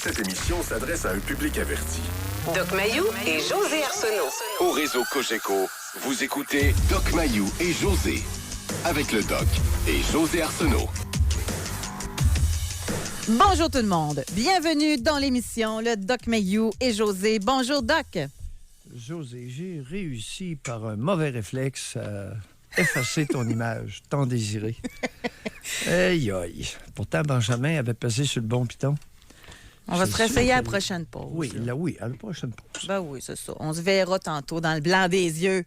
Cette émission s'adresse à un public averti. Doc Mayou et José Arsenault. Au réseau Cogeco, vous écoutez Doc Mayou et José. Avec le Doc et José Arsenault. Bonjour tout le monde. Bienvenue dans l'émission Le Doc Mayou et José. Bonjour Doc. José, j'ai réussi par un mauvais réflexe à effacer ton image tant désirée. Aïe, aïe. Pourtant, Benjamin avait pesé sur le bon piton. On va se réessayer à la prochaine pause. Oui, oui, à la prochaine pause. Ben oui, c'est ça. On se verra tantôt dans le blanc des yeux.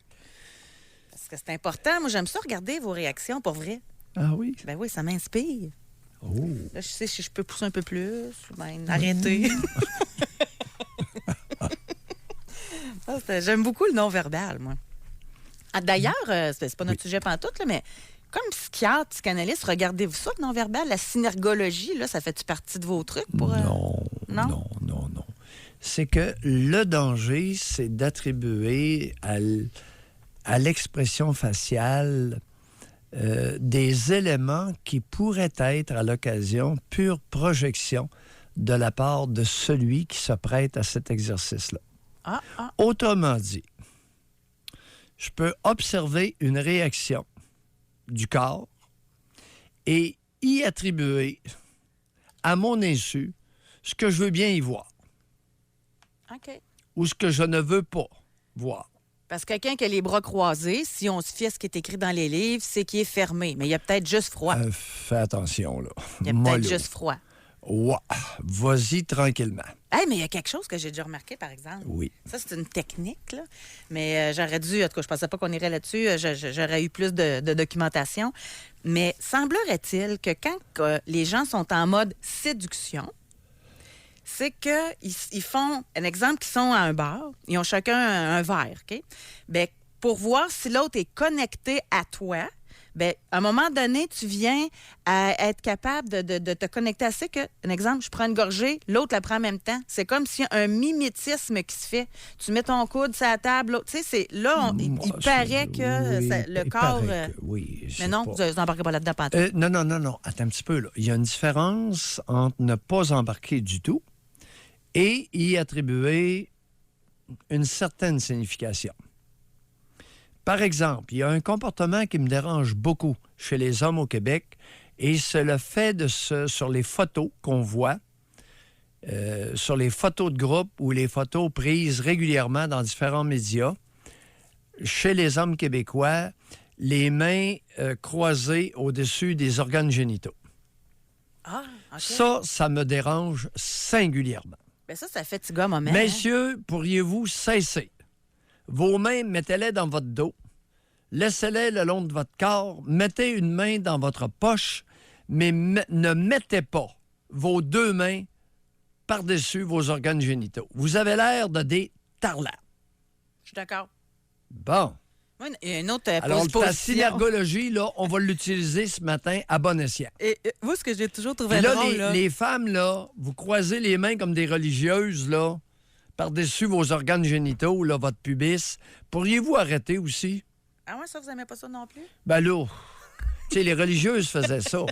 Parce que c'est important. Moi, j'aime ça regarder vos réactions, pour vrai. Ah oui? Ben oui, ça m'inspire. Oh. Là, je sais si je peux pousser un peu plus. Ben, arrêter. J'aime beaucoup le non-verbal, moi. Ah, d'ailleurs, c'est pas notre sujet pantoute, là, mais comme psychiatre, psychanalyste, regardez-vous ça, le non-verbal, la synergologie, là, ça fait-tu partie de vos trucs? Pour, Non. C'est que le danger, c'est d'attribuer à l'expression faciale des éléments qui pourraient être, à l'occasion, pure projection de la part de celui qui se prête à cet exercice-là. Autrement dit, je peux observer une réaction du corps et y attribuer, à mon insu, ce que je veux bien y voir. OK. Ou ce que je ne veux pas voir. Parce que quelqu'un qui a les bras croisés, si on se fie à ce qui est écrit dans les livres, c'est qu'il est fermé. Mais il y a peut-être juste froid. Fais attention, là. Il y a peut-être juste froid. Ouais. Vas-y tranquillement. Hey, mais il y a quelque chose que j'ai déjà remarqué, par exemple. Oui. Ça, c'est une technique, là. Mais j'aurais dû, en tout cas, je pensais pas qu'on irait là-dessus. J'aurais eu plus de documentation. Mais semblerait-il que quand les gens sont en mode séduction, c'est qu'ils font, un exemple, qu'ils sont à un bar, ils ont chacun un verre, OK? Bien, pour voir si l'autre est connecté à toi, bien, à un moment donné, tu viens à être capable de te connecter assez que, un exemple, je prends une gorgée, l'autre la prend en même temps. C'est comme s'il y a un mimétisme qui se fait. Tu mets ton coude sur la table, tu sais, c'est là, il paraît que oui, le corps... oui, mais non, vous n'embarquez pas là-dedans, pantoute. Non. Attends un petit peu, là. Il y a une différence entre ne pas embarquer du tout et y attribuer une certaine signification. Par exemple, il y a un comportement qui me dérange beaucoup chez les hommes au Québec et c'est le fait sur les photos qu'on voit, sur les photos de groupe ou les photos prises régulièrement dans différents médias, chez les hommes québécois, les mains croisées au-dessus des organes génitaux. Ah, OK. Ça me dérange singulièrement. Bien, ça fait petit gars moment. Messieurs, pourriez-vous cesser? Vos mains, mettez-les dans votre dos. Laissez-les le long de votre corps. Mettez une main dans votre poche, mais ne mettez pas vos deux mains par-dessus vos organes génitaux. Vous avez l'air de des tarlats. Je suis d'accord. Bon. Oui, une autre Alors, position. ta synergologie, là, on va l'utiliser ce matin à bon escient. Et moi, ce que j'ai toujours trouvé Puis là, drôle... les femmes, là, vous croisez les mains comme des religieuses, là, par-dessus vos organes génitaux, là, votre pubis. Pourriez-vous arrêter aussi? Ah ouais, ça, vous n'aimez pas ça non plus? Ben là, tu sais, les religieuses faisaient ça.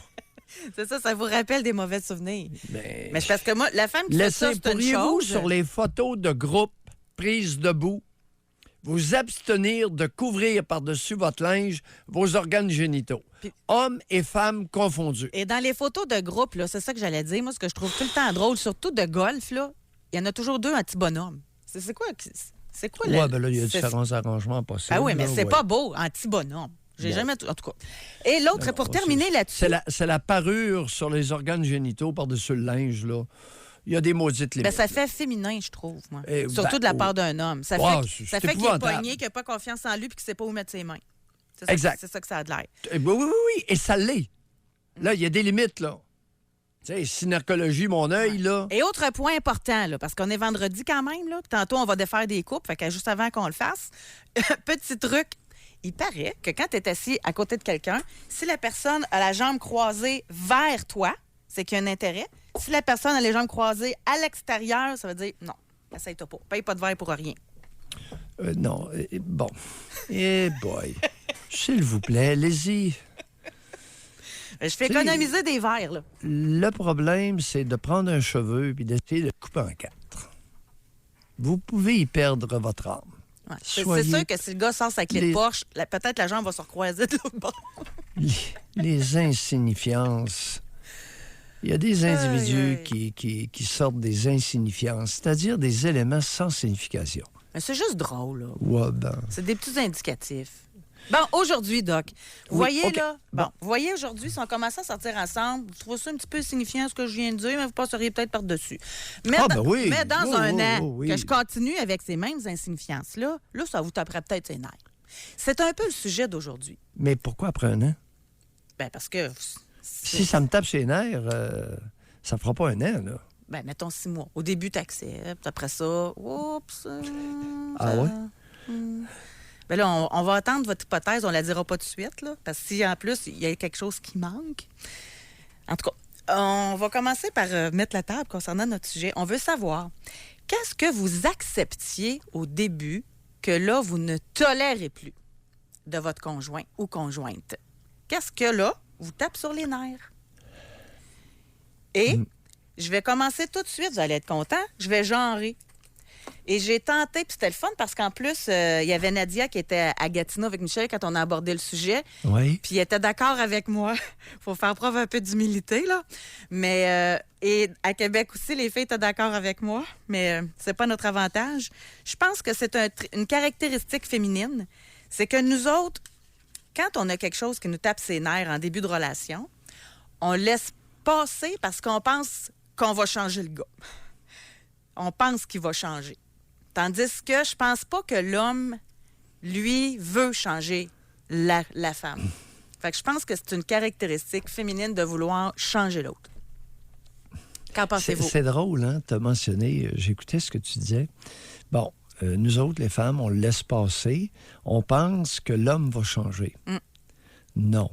C'est ça vous rappelle des mauvais souvenirs. Mais c'est parce que moi, la femme qui fait ça, c'est une pourriez-vous, chose... sur les photos de groupe prises debout, vous abstenir de couvrir par-dessus votre linge vos organes génitaux, hommes et femmes confondus? Et dans les photos de groupe, là, c'est ça que j'allais dire. Moi, ce que je trouve tout le temps drôle, surtout de golf, là, il y en a toujours deux en petit bonhomme. C'est quoi? C'est quoi? Oui, ben là, il y a différents arrangements possibles. Ah oui, mais c'est ouais. pas beau, en petit bonhomme. J'ai Bon. jamais... En tout cas. Et l'autre, Non, pour terminer là-dessus... C'est la parure sur les organes génitaux par-dessus le linge, là. Il y a des maudites limites. Ben, ça fait féminin, je trouve, moi. Eh, Surtout de la part d'un homme. Ça wow, fait qu'il est épouvantable. pogné, qu'il n'a pas confiance en lui puis qu'il ne sait pas où mettre ses mains. Exact. C'est ça que ça a de l'air. Oui, et ça l'est. Là, il y a des limites, là. Tu sais, synergologie, mon œil, là. Et autre point important, là, parce qu'on est vendredi quand même, là, puis tantôt, on va défaire des coupes, fait que juste avant qu'on le fasse, petit truc, il paraît que quand tu es assis à côté de quelqu'un, si la personne a la jambe croisée vers toi, c'est qu'il y a un intérêt. Si la personne a les jambes croisées à l'extérieur, ça veut dire non, essaye-toi pas. Paye pas de verre pour rien. Non, bon. Eh boy. S'il vous plaît, allez-y. Je fais Tu sais, économiser des verres, là. Le problème, c'est de prendre un cheveu puis d'essayer de le couper en 4. Vous pouvez y perdre votre âme. Ouais. C'est Soyez- sûr que si le gars sort sa clé de les- Porsche, peut-être la jambe va se recroiser de l'autre bord. Les insignifiances. Il y a des individus aïe. qui sortent des insignifiances, c'est-à-dire des éléments sans signification. Mais c'est juste drôle, là. Ouais, ben. C'est des petits indicatifs. Bon, aujourd'hui, Doc, vous Oui, voyez, OK. là, Bon. vous voyez, aujourd'hui, si on commence à sortir ensemble, vous trouvez ça un petit peu signifiant, ce que je viens de dire, mais vous passeriez peut-être par-dessus. Mais, Ah, ben oui. mais dans Oui, un oui, an, oui, oui. que je continue avec ces mêmes insignifiances-là, là, ça vous taperait peut-être ses nerfs. C'est un peu le sujet d'aujourd'hui. Mais pourquoi après un an? Ben, parce que... Si ça me tape sur les nerfs, ça fera pas un an, là. Ben, mettons 6 mois. Au début, tu acceptes. Après ça, oups. Ah ouais? Ben là, on va attendre votre hypothèse. On la dira pas tout de suite, là. Parce que si, en plus, il y a quelque chose qui manque. En tout cas, on va commencer par mettre la table concernant notre sujet. On veut savoir, qu'est-ce que vous acceptiez au début que là, vous ne tolérez plus de votre conjoint ou conjointe? Qu'est-ce que là, vous tape sur les nerfs? Et je vais commencer tout de suite, vous allez être content, je vais genrer. Et j'ai tenté, puis c'était le fun parce qu'en plus, il y avait Nadia qui était à Gatineau avec Michel quand on a abordé le sujet. Oui. Puis il était d'accord avec moi. Faut faire preuve un peu d'humilité, là. Mais, et à Québec aussi, les filles étaient d'accord avec moi, mais c'est pas notre avantage. Je pense que c'est une caractéristique féminine. C'est que nous autres, quand on a quelque chose qui nous tape ses nerfs en début de relation, on laisse passer parce qu'on pense qu'on va changer le gars. On pense qu'il va changer. Tandis que je pense pas que l'homme, lui, veut changer la femme. Fait que je pense que c'est une caractéristique féminine de vouloir changer l'autre. Qu'en pensez-vous? C'est drôle, hein? Tu as mentionné, j'écoutais ce que tu disais. Bon, nous autres, les femmes, on le laisse passer. On pense que l'homme va changer. Non.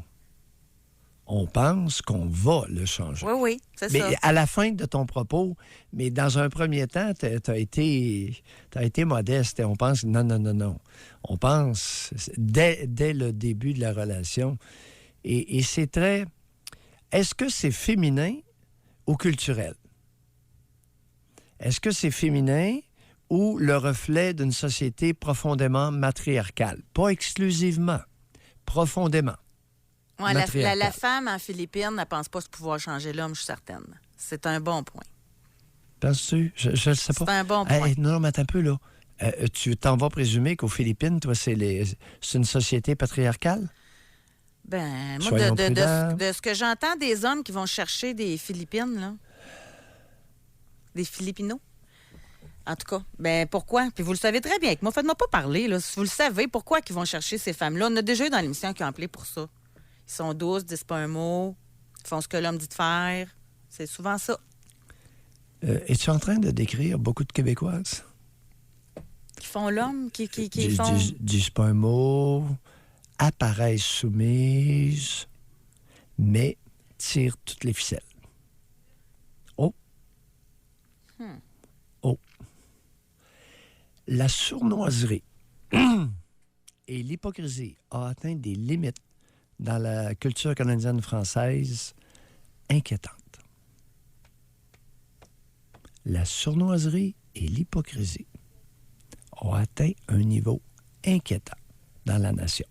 On pense qu'on va le changer. Oui, oui, c'est Mais ça. à la fin de ton propos, mais dans un premier temps, tu as été modeste et on pense non. On pense dès le début de la relation. Et c'est très... Est-ce que c'est féminin ou culturel? Est-ce que c'est féminin ou le reflet d'une société profondément matriarcale? Pas exclusivement, profondément. Ouais, matriarcale. la femme en Philippines ne pense pas se pouvoir changer l'homme, je suis certaine. C'est un bon point. Penses-tu? Je ne sais pas. C'est un bon point. Hey, non, mais attends un peu, là. Tu t'en vas présumer qu'aux Philippines, toi, c'est une société patriarcale? Ben, moi, Soyons prudents. de ce que j'entends des hommes qui vont chercher des Philippines, là, des Philippinos, en tout cas, ben pourquoi? Puis vous le savez très bien, que moi, faites-moi pas parler, là. Si vous le savez, pourquoi ils vont chercher ces femmes-là? On a déjà eu dans l'émission qui ont appelé pour ça. Ils sont douces, disent pas un mot, ils font ce que l'homme dit de faire. C'est souvent ça. Es-tu en train de décrire beaucoup de Québécoises? Qui font l'homme, qui Dis- font... disent pas un mot, apparaissent soumises, mais tirent toutes les ficelles. Oh! Oh! La sournoiserie et l'hypocrisie ont atteint des limites dans la culture canadienne-française inquiétantes. La sournoiserie et l'hypocrisie ont atteint un niveau inquiétant dans la nation.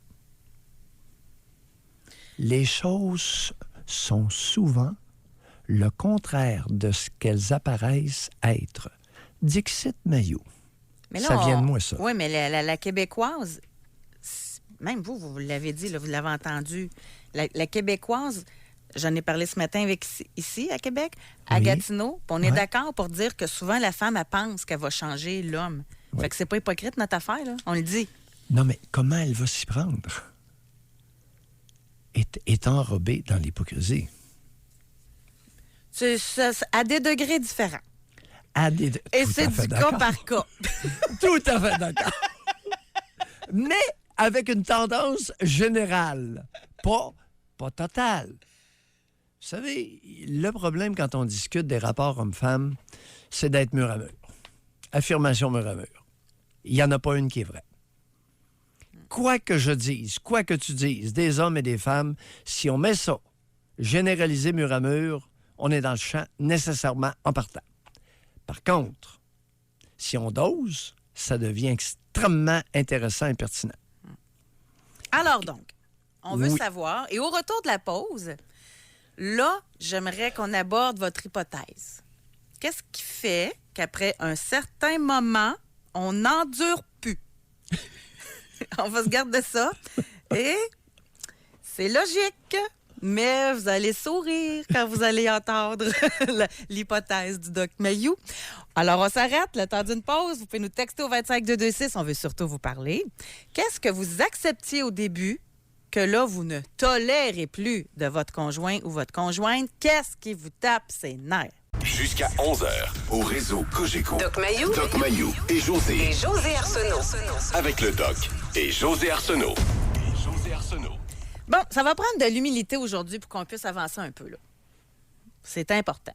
Les choses sont souvent le contraire de ce qu'elles apparaissent être. Dixit Mailloux. Mais Ça vient de moi, ça. Oui, mais la Québécoise, même vous l'avez dit, là, vous l'avez entendu, la Québécoise, j'en ai parlé ce matin avec ici, à Québec, à Oui. Gatineau, puis on est Ouais. d'accord pour dire que souvent, la femme, elle pense qu'elle va changer l'homme. Oui. Fait que c'est pas hypocrite, notre affaire, là. On le dit. Non, mais comment elle va s'y prendre? Est enrobée dans l'hypocrisie. C'est à des degrés différents. Et Tout c'est à fait du cas d'accord. par cas. Tout à fait d'accord. Mais avec une tendance générale, pas totale. Vous savez, le problème quand on discute des rapports hommes-femmes, c'est d'être mur à mur. Affirmation mur à mur. Il n'y en a pas une qui est vraie. Quoi que je dise, quoi que tu dises, des hommes et des femmes, si on met ça généraliser mur à mur, on est dans le champ nécessairement en partant. Par contre, si on dose, ça devient extrêmement intéressant et pertinent. Alors donc, on veut Oui. savoir, et au retour de la pause, là, j'aimerais qu'on aborde votre hypothèse. Qu'est-ce qui fait qu'après un certain moment, on n'endure plus? On va se garder ça. Et c'est logique, mais vous allez sourire quand vous allez entendre l'hypothèse du Doc Mayou. Alors, on s'arrête, le temps d'une pause. Vous pouvez nous texter au 25226. On veut surtout vous parler. Qu'est-ce que vous acceptiez au début que là, vous ne tolérez plus de votre conjoint ou votre conjointe? Qu'est-ce qui vous tape ses nerfs? Jusqu'à 11h, au réseau Cogeco. Doc Mayou. Doc Mayou et José. Et José Arsenault. Avec le Doc et José Arsenault. Bon, ça va prendre de l'humilité aujourd'hui pour qu'on puisse avancer un peu, là. C'est important.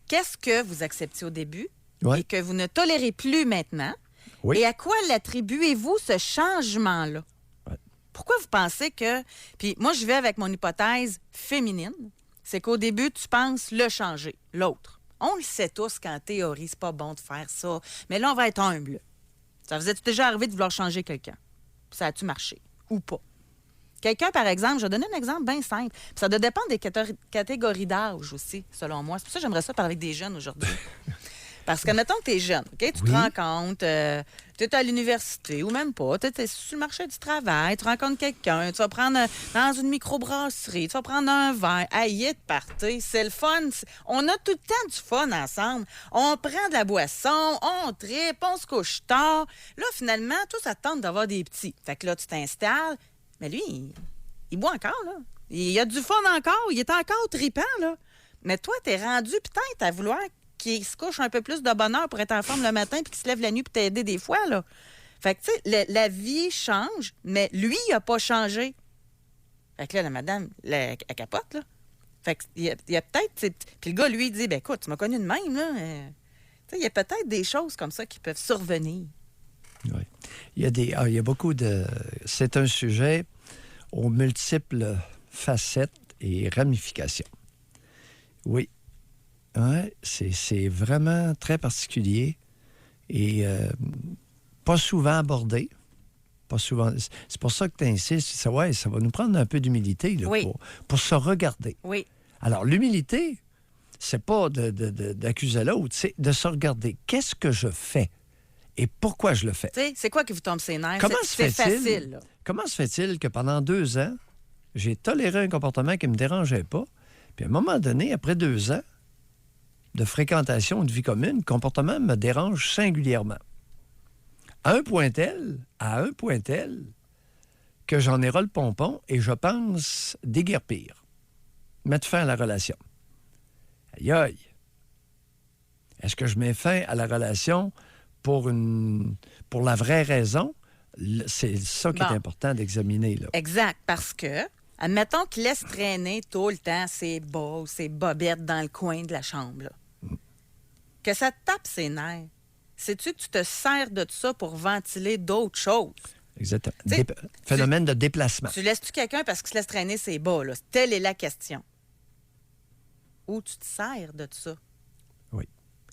Qu'est-ce que vous acceptiez au début Ouais. et que vous ne tolérez plus maintenant? Oui. Et à quoi l'attribuez-vous, ce changement-là? Ouais. Pourquoi vous pensez que... Puis moi, je vais avec mon hypothèse féminine. C'est qu'au début, tu penses le changer, l'autre. On le sait tous qu'en théorie, c'est pas bon de faire ça. Mais là, on va être humble. Ça vous est déjà arrivé de vouloir changer quelqu'un? Puis ça a-tu marché? Ou pas? Quelqu'un, par exemple, je vais donner un exemple bien simple. Puis ça doit dépendre des catégories d'âge aussi, selon moi. C'est pour ça que j'aimerais ça parler avec des jeunes aujourd'hui. Parce que, mettons que tu es jeune, OK? Tu te rends compte, tu es à l'université ou même pas, tu es sur le marché du travail, tu rencontres quelqu'un, tu vas prendre dans une microbrasserie, tu vas prendre un verre, de party, c'est le fun. On a tout le temps du fun ensemble. On prend de la boisson, on tripe, on se couche tard. Là, finalement, tout ça te tente d'avoir des petits. Fait que là, tu t'installes. Mais lui, il boit encore, là. Il a du fun encore. Il est encore tripant, là. Mais toi, t'es rendu peut-être à vouloir qu'il se couche un peu plus de bonheur pour être en forme le matin puis qu'il se lève la nuit pour t'aider des fois, là. Fait que, tu sais, la vie change, mais lui, il n'a pas changé. Fait que là, la madame, elle capote, là. Fait que, il y a peut-être... Puis le gars, lui, il dit, ben écoute, tu m'as connu de même, là. Tu sais, il y a peut-être des choses comme ça qui peuvent survenir. Oui. Il y a beaucoup de... C'est un sujet aux multiples facettes et ramifications. Oui. Ouais, c'est vraiment très particulier et pas souvent abordé. Pas souvent. C'est pour ça que tu insistes. Ça va nous prendre un peu d'humilité là, Oui. pour se regarder. Oui. Alors, l'humilité, c'est pas d'accuser l'autre, c'est de se regarder. Qu'est-ce que je fais? Et pourquoi je le fais? Tu sais, c'est quoi qui vous tombe ses nerfs? Comment C'est facile, là. Comment se fait-il que pendant 2 ans, j'ai toléré un comportement qui ne me dérangeait pas, puis à un moment donné, après 2 ans de fréquentation, de vie commune, le comportement me dérange singulièrement. À un point tel que j'en ai ras le pompon et je pense déguerpir, mettre fin à la relation. Aïe aïe! Est-ce que je mets fin à la relation pour la vraie raison? C'est ça qui est important d'examiner, là. Exact, parce que, admettons qu'il laisse traîner tout le temps ses bas ou ses bobettes dans le coin de la chambre, là. Que ça te tape ses nerfs. Sais-tu que tu te sers de ça pour ventiler d'autres choses? Exactement. T'sais, Phénomène de déplacement. Tu laisses-tu quelqu'un parce qu'il se laisse traîner ses bas, là? Telle est la question. Ou tu te sers de ça? Oui,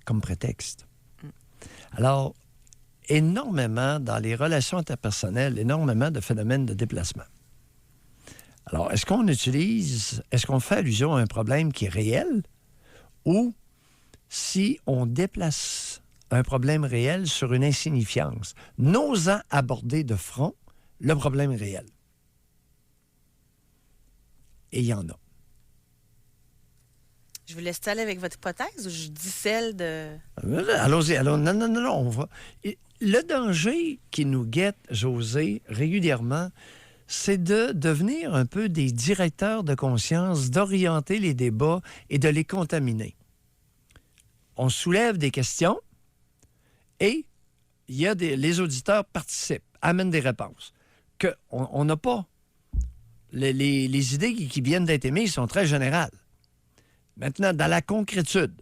comme prétexte. Alors, énormément, dans les relations interpersonnelles, énormément de phénomènes de déplacement. Alors, est-ce qu'on fait allusion à un problème qui est réel ou si on déplace un problème réel sur une insignifiance, n'osant aborder de front le problème réel? Et il y en a. Je vous laisse aller avec votre hypothèse ou je dis celle de... Allons-y. Non, on va... Le danger qui nous guette, José, régulièrement, c'est de devenir un peu des directeurs de conscience, d'orienter les débats et de les contaminer. On soulève des questions et les auditeurs participent, amènent des réponses. On n'a pas... Les idées qui viennent d'être émises sont très générales. Maintenant, dans la concrétude,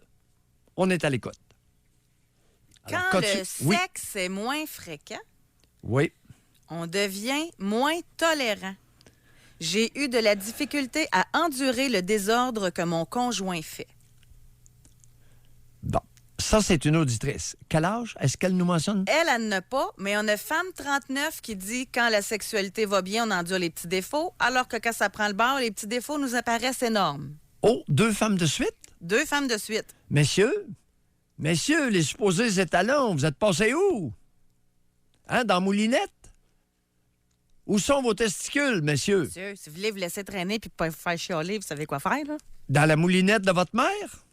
on est à l'écoute. Alors, Quand le sexe est moins fréquent, oui. on devient moins tolérant. J'ai eu de la difficulté à endurer le désordre que mon conjoint fait. Bon. Ça, c'est une auditrice. Quel âge? Est-ce qu'elle nous mentionne? Elle n'a pas, mais on a Femme 39 qui dit « Quand la sexualité va bien, on endure les petits défauts, alors que quand ça prend le bord, les petits défauts nous apparaissent énormes. Oh, 2 femmes de suite? » 2 femmes de suite. Messieurs, les supposés étalons, vous êtes passés où? Hein, dans Moulinette? Où sont vos testicules, messieurs? Monsieur, si vous voulez vous laisser traîner puis pas vous faire chialer, vous savez quoi faire, là? Dans la moulinette de votre mère?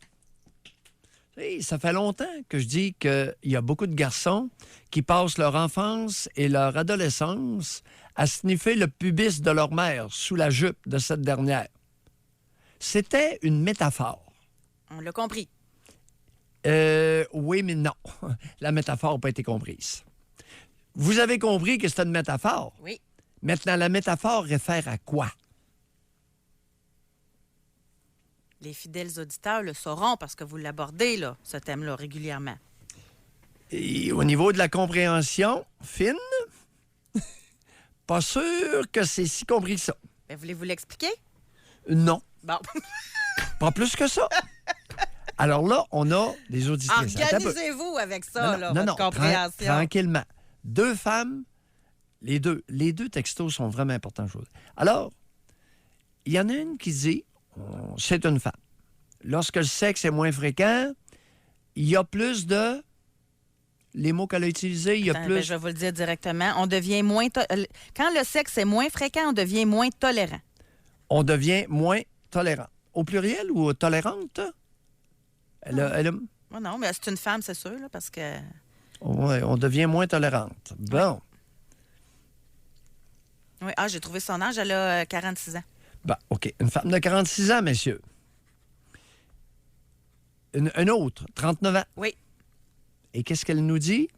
Hey, ça fait longtemps que je dis qu'il y a beaucoup de garçons qui passent leur enfance et leur adolescence à sniffer le pubis de leur mère sous la jupe de cette dernière. C'était une métaphore. On l'a compris. Oui, mais non. La métaphore n'a pas été comprise. Vous avez compris que c'était une métaphore? Oui. Maintenant, la métaphore réfère à quoi? Les fidèles auditeurs le sauront parce que vous l'abordez, là, ce thème-là, régulièrement. Et au niveau de la compréhension fine, pas sûr que c'est si compris que ça. Ben, voulez-vous l'expliquer? Non, Bon. pas plus que ça. Alors là, on a des auditrices. Attends un peu. Organisez-vous avec ça, là, non, votre compréhension. tranquillement. 2 femmes, les deux textos sont vraiment importants. Alors, il y en a une qui dit, c'est une femme. Lorsque le sexe est moins fréquent, il y a plus de... Les mots qu'elle a utilisés, il y a Attends, plus... ben, je vais vous le dire directement. On devient moins... Quand le sexe est moins fréquent, on devient moins tolérant. On devient moins tolérant. Au pluriel ou tolérante? Elle a... Oh non, mais c'est une femme, c'est sûr, là, parce que... Ouais, on devient moins tolérante. Bon. Oui, j'ai trouvé son âge, elle a 46 ans. Bon, OK. Une femme de 46 ans, messieurs. Une autre, 39 ans. Oui. Et qu'est-ce qu'elle nous dit?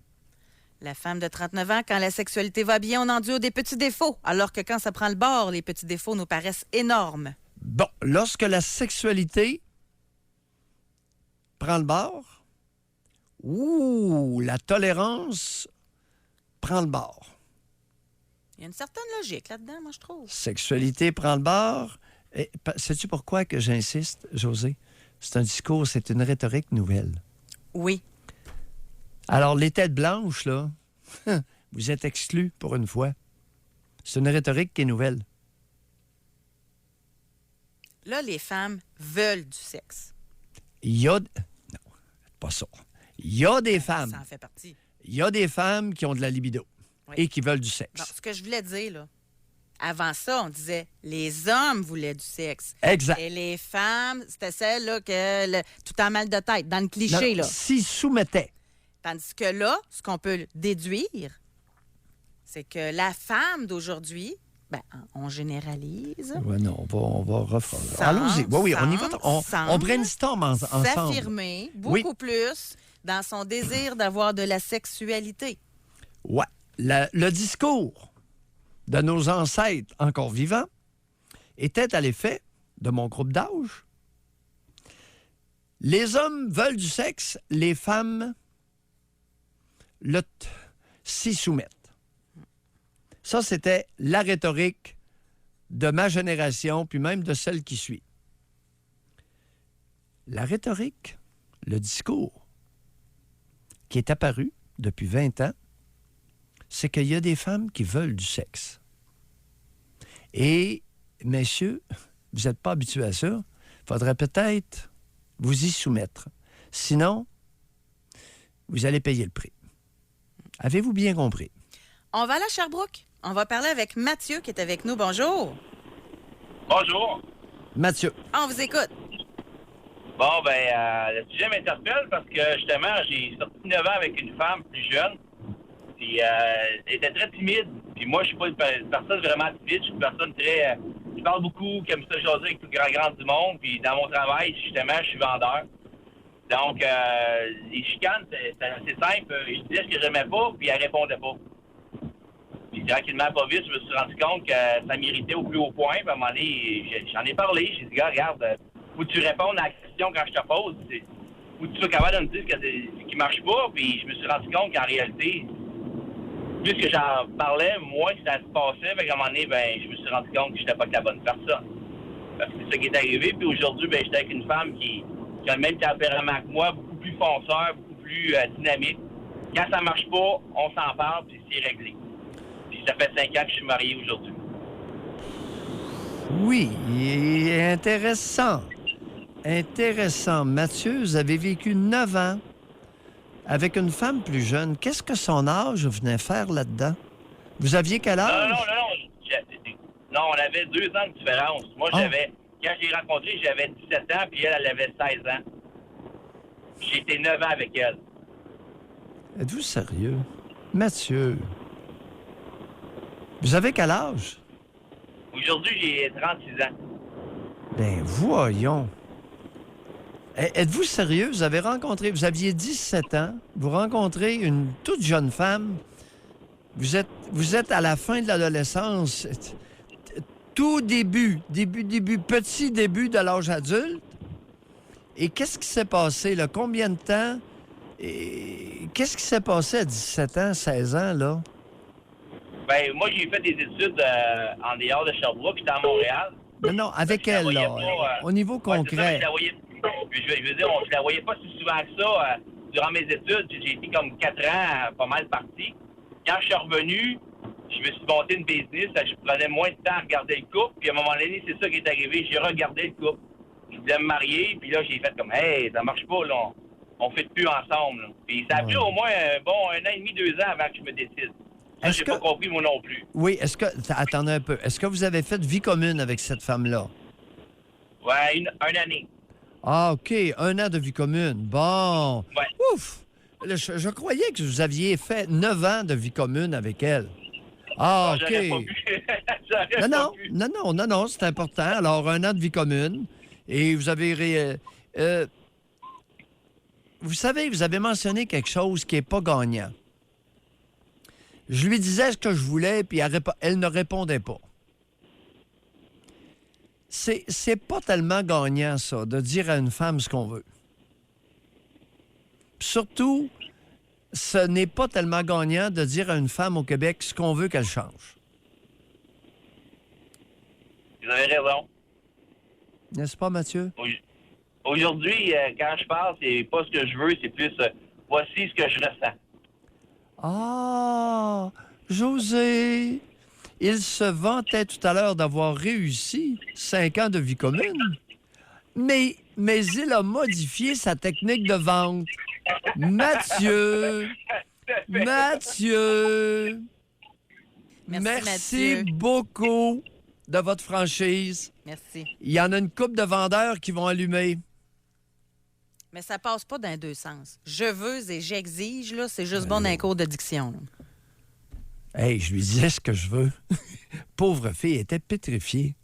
La femme de 39 ans, quand la sexualité va bien, on endure des petits défauts, alors que quand ça prend le bord, les petits défauts nous paraissent énormes. Bon, lorsque la sexualité prend le bord, la tolérance prend le bord. Il y a une certaine logique là-dedans, moi, je trouve. Sexualité prend le bord. Et, sais-tu pourquoi que j'insiste, José? C'est un discours, c'est une rhétorique nouvelle. Oui. Alors, les têtes blanches, là, vous êtes exclus pour une fois. C'est une rhétorique qui est nouvelle. Là, les femmes veulent du sexe. Il y a... Non, pas ça. Il y a des femmes. Ça en fait partie. Il y a des femmes qui ont de la libido Oui. et qui veulent du sexe. Bon, ce que je voulais dire, là, avant ça, on disait les hommes voulaient du sexe. Exact. Et les femmes, c'était celle là, que tout en mal de tête, dans le cliché. Non, Là. s'ils soumettaient. Tandis que là, ce qu'on peut déduire, c'est que la femme d'aujourd'hui, ben, on généralise, Ouais, non, on va refaire. Semble- Allons-y. Oui, on y va. On semble brainstorm ensemble. s'affirmer beaucoup Oui. plus dans son désir d'avoir de la sexualité. Ouais. Le discours de nos ancêtres encore vivants était à l'effet de mon groupe d'âge. Les hommes veulent du sexe, les femmes s'y soumettent. Ça, c'était la rhétorique de ma génération, puis même de celle qui suit. La rhétorique, le discours qui est apparu depuis 20 ans, c'est qu'il y a des femmes qui veulent du sexe. Et, messieurs, vous n'êtes pas habitués à ça. Il faudrait peut-être vous y soumettre. Sinon, vous allez payer le prix. Avez-vous bien compris? On va aller à Sherbrooke. On va parler avec Mathieu qui est avec nous. Bonjour. Bonjour. Mathieu. On vous écoute. Bon, le sujet m'interpelle parce que, justement, j'ai sorti 9 ans avec une femme plus jeune. Puis, elle était très timide. Puis moi, je suis pas une personne vraiment timide. Je suis une personne très... je parle beaucoup, qui aime ça jaser avec tout le grand du monde. Puis, dans mon travail, justement, je suis vendeur. Donc, les chicanes, c'est assez simple. Je disais ce que j'aimais pas, puis elle répondait pas. Puis, tranquillement, pas vite, je me suis rendu compte que ça m'irritait au plus haut point. Puis, à un moment donné, j'en ai parlé. J'ai dit, gars, regarde, faut que tu répondes à la question quand je te pose. Faut que tu sois capable de me dire ce qui marche pas. Puis, je me suis rendu compte qu'en réalité, plus que j'en parlais, moins que ça se passait. Fait qu'à un moment donné, ben, je me suis rendu compte que j'étais pas que la bonne personne. Parce que c'est ça qui est arrivé. Puis aujourd'hui, ben, j'étais avec une femme qui a le même tempérament que moi, beaucoup plus fonceur, beaucoup plus dynamique. Quand ça marche pas, on s'en parle, puis c'est réglé. Puis ça fait 5 ans que je suis marié aujourd'hui. Oui, intéressant. Intéressant. Mathieu, vous avez vécu 9 ans avec une femme plus jeune. Qu'est-ce que son âge venait faire là-dedans? Vous aviez quel âge? Non, on avait 2 ans de différence. Moi, quand j'ai rencontré, j'avais 17 ans, puis elle avait 16 ans. J'ai été 9 ans avec elle. Êtes-vous sérieux? Mathieu, vous avez quel âge? Aujourd'hui, j'ai 36 ans. Ben, voyons. Êtes-vous sérieux? Vous aviez 17 ans, vous rencontrez une toute jeune femme, vous êtes à la fin de l'adolescence, tout petit début de l'âge adulte. Et qu'est-ce qui s'est passé, là? Combien de temps? Et qu'est-ce qui s'est passé à 17 ans, 16 ans, là? Ben, moi, j'ai fait des études en dehors de Sherbrooke, j'étais à Montréal. Non, avec elle, là, au niveau concret. Je veux dire, je la voyais pas si souvent que ça durant mes études. J'ai été comme 4 ans pas mal parti. Quand je suis revenu, je me suis monté une business. Je prenais moins de temps à regarder le couple. Puis à un moment donné, c'est ça qui est arrivé. J'ai regardé le couple. Je voulais me marier. Puis là, j'ai fait comme, hey, ça marche pas, là. On fait plus ensemble. Là. Puis ça a pris au moins, 1 an et demi, 2 ans avant que je me décide. Ça, j'ai pas compris, moi non plus. Oui, attendez un peu. Est-ce que vous avez fait vie commune avec cette femme-là? Ouais, une année. Ah, OK. 1 an de vie commune. Bon. Ouais. Ouf! Je croyais que vous aviez fait 9 ans de vie commune avec elle. Ah, OK. J'aurais pas pu. Non, c'est important. Alors, 1 an de vie commune. Et vous avez... vous savez, vous avez mentionné quelque chose qui n'est pas gagnant. Je lui disais ce que je voulais, puis elle ne répondait pas. C'est pas tellement gagnant, ça, de dire à une femme ce qu'on veut. Surtout, ce n'est pas tellement gagnant de dire à une femme au Québec ce qu'on veut qu'elle change. Vous avez raison. N'est-ce pas, Mathieu? Aujourd'hui, quand je parle, c'est pas ce que je veux, c'est plus voici ce que je ressens. Ah, José, il se vantait tout à l'heure d'avoir réussi 5 ans de vie commune, mais il a modifié sa technique de vente. Mathieu! Merci Mathieu. beaucoup de votre franchise. Merci. Il y en a une couple de vendeurs qui vont allumer. Mais ça passe pas dans les 2 sens. Je veux et j'exige, là, c'est juste bon dans les cours de diction. Là. Hey, je lui disais ce que je veux. Pauvre fille, elle était pétrifiée.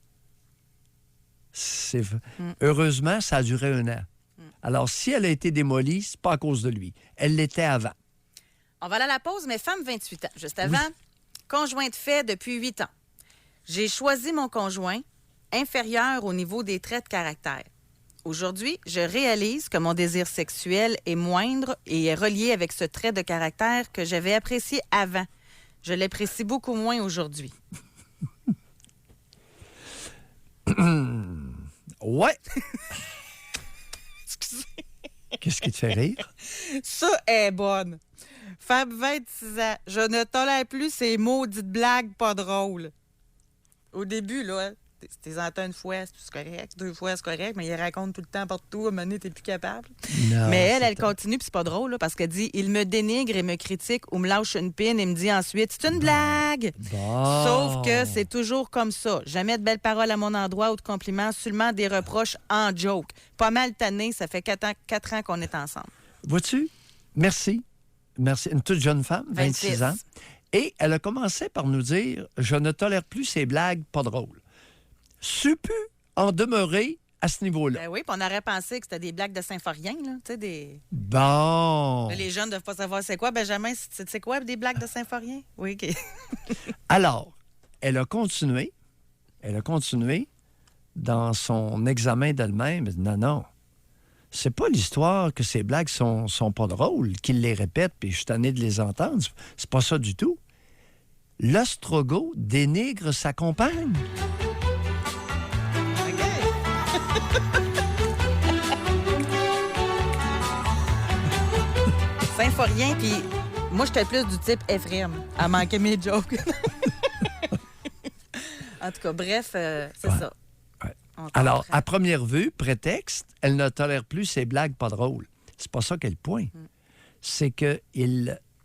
Heureusement, ça a duré 1 an. Alors, si elle a été démolie, c'est pas à cause de lui. Elle l'était avant. On va aller à la pause, mais femme 28 ans. Juste avant, conjoint de fait depuis 8 ans. J'ai choisi mon conjoint inférieur au niveau des traits de caractère. Aujourd'hui, je réalise que mon désir sexuel est moindre et est relié avec ce trait de caractère que j'avais apprécié avant. Je l'apprécie beaucoup moins aujourd'hui. Ouais. Excusez. Qu'est-ce qui te fait rire? Ça est bonne. Femme 26 ans. Je ne tolère plus ces maudites blagues pas drôles. Au début, là, t'es entends une fois, c'est correct. 2 fois, c'est correct. Mais il raconte tout le temps partout. À un moment donné, t'es plus capable. Non, mais elle continue, puis c'est pas drôle, là, parce qu'elle dit « Il me dénigre et me critique ou me lâche une pine et me dit ensuite « C'est une blague! Bon. Sauf que c'est toujours comme ça. Jamais de belles paroles à mon endroit ou de compliments, seulement des reproches en joke. Pas mal tanné, ça fait 4 ans qu'on est ensemble. Vois-tu? Merci. Merci. Une toute jeune femme, 26 ans. Et elle a commencé par nous dire « Je ne tolère plus ces blagues pas drôles. » Su-pu en demeurer à ce niveau-là. Ben oui, puis on aurait pensé que c'était des blagues de Symphorien, là. Tu sais, des... Bon. Là, les jeunes ne doivent pas savoir c'est quoi. Benjamin, c'est quoi des blagues de Symphorien? Oui, OK. Alors, elle a continué dans son examen d'elle-même. Non. C'est pas l'histoire que ces blagues sont pas drôles, qu'il les répète, puis je suis tanné de les entendre. C'est pas ça du tout. l'ostrogo dénigre sa compagne. Symphorien, puis moi, j'étais plus du type Ephraim, à manquer mes jokes. En tout cas, bref, c'est ça. Ouais. On Alors, comprend. à première vue, prétexte, elle ne tolère plus ses blagues pas drôles. C'est pas ça qu'elle pointe. C'est que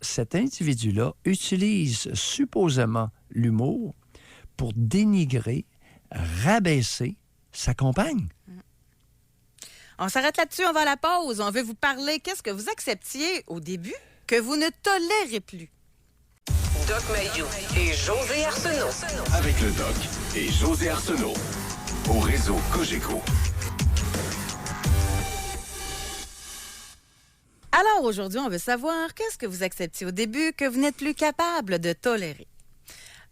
cet individu-là utilise supposément l'humour pour dénigrer, rabaisser sa compagne. On s'arrête là-dessus, on va à la pause. On veut vous parler. Qu'est-ce que vous acceptiez au début que vous ne tolérez plus? Doc Mayou et José Arsenault. Avec le Doc et José Arsenault. Au réseau Cogeco. Alors aujourd'hui, on veut savoir qu'est-ce que vous acceptiez au début que vous n'êtes plus capable de tolérer.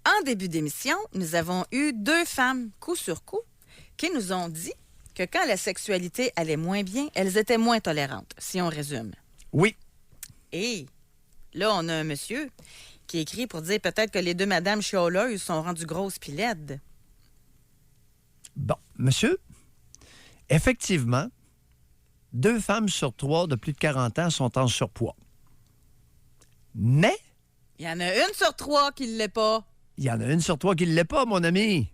En début d'émission, nous avons eu 2 femmes, coup sur coup, qui nous ont dit que quand la sexualité allait moins bien, elles étaient moins tolérantes, si on résume. Oui. Et là, on a un monsieur qui écrit pour dire peut-être que les 2 madames chioleuses sont rendues grosses puis laides. Bon, monsieur, effectivement, 2 femmes sur 3 de plus de 40 ans sont en surpoids. Mais Il y en a une sur 3 qui ne l'est pas. il y en a une sur 3 qui ne l'est pas, mon ami.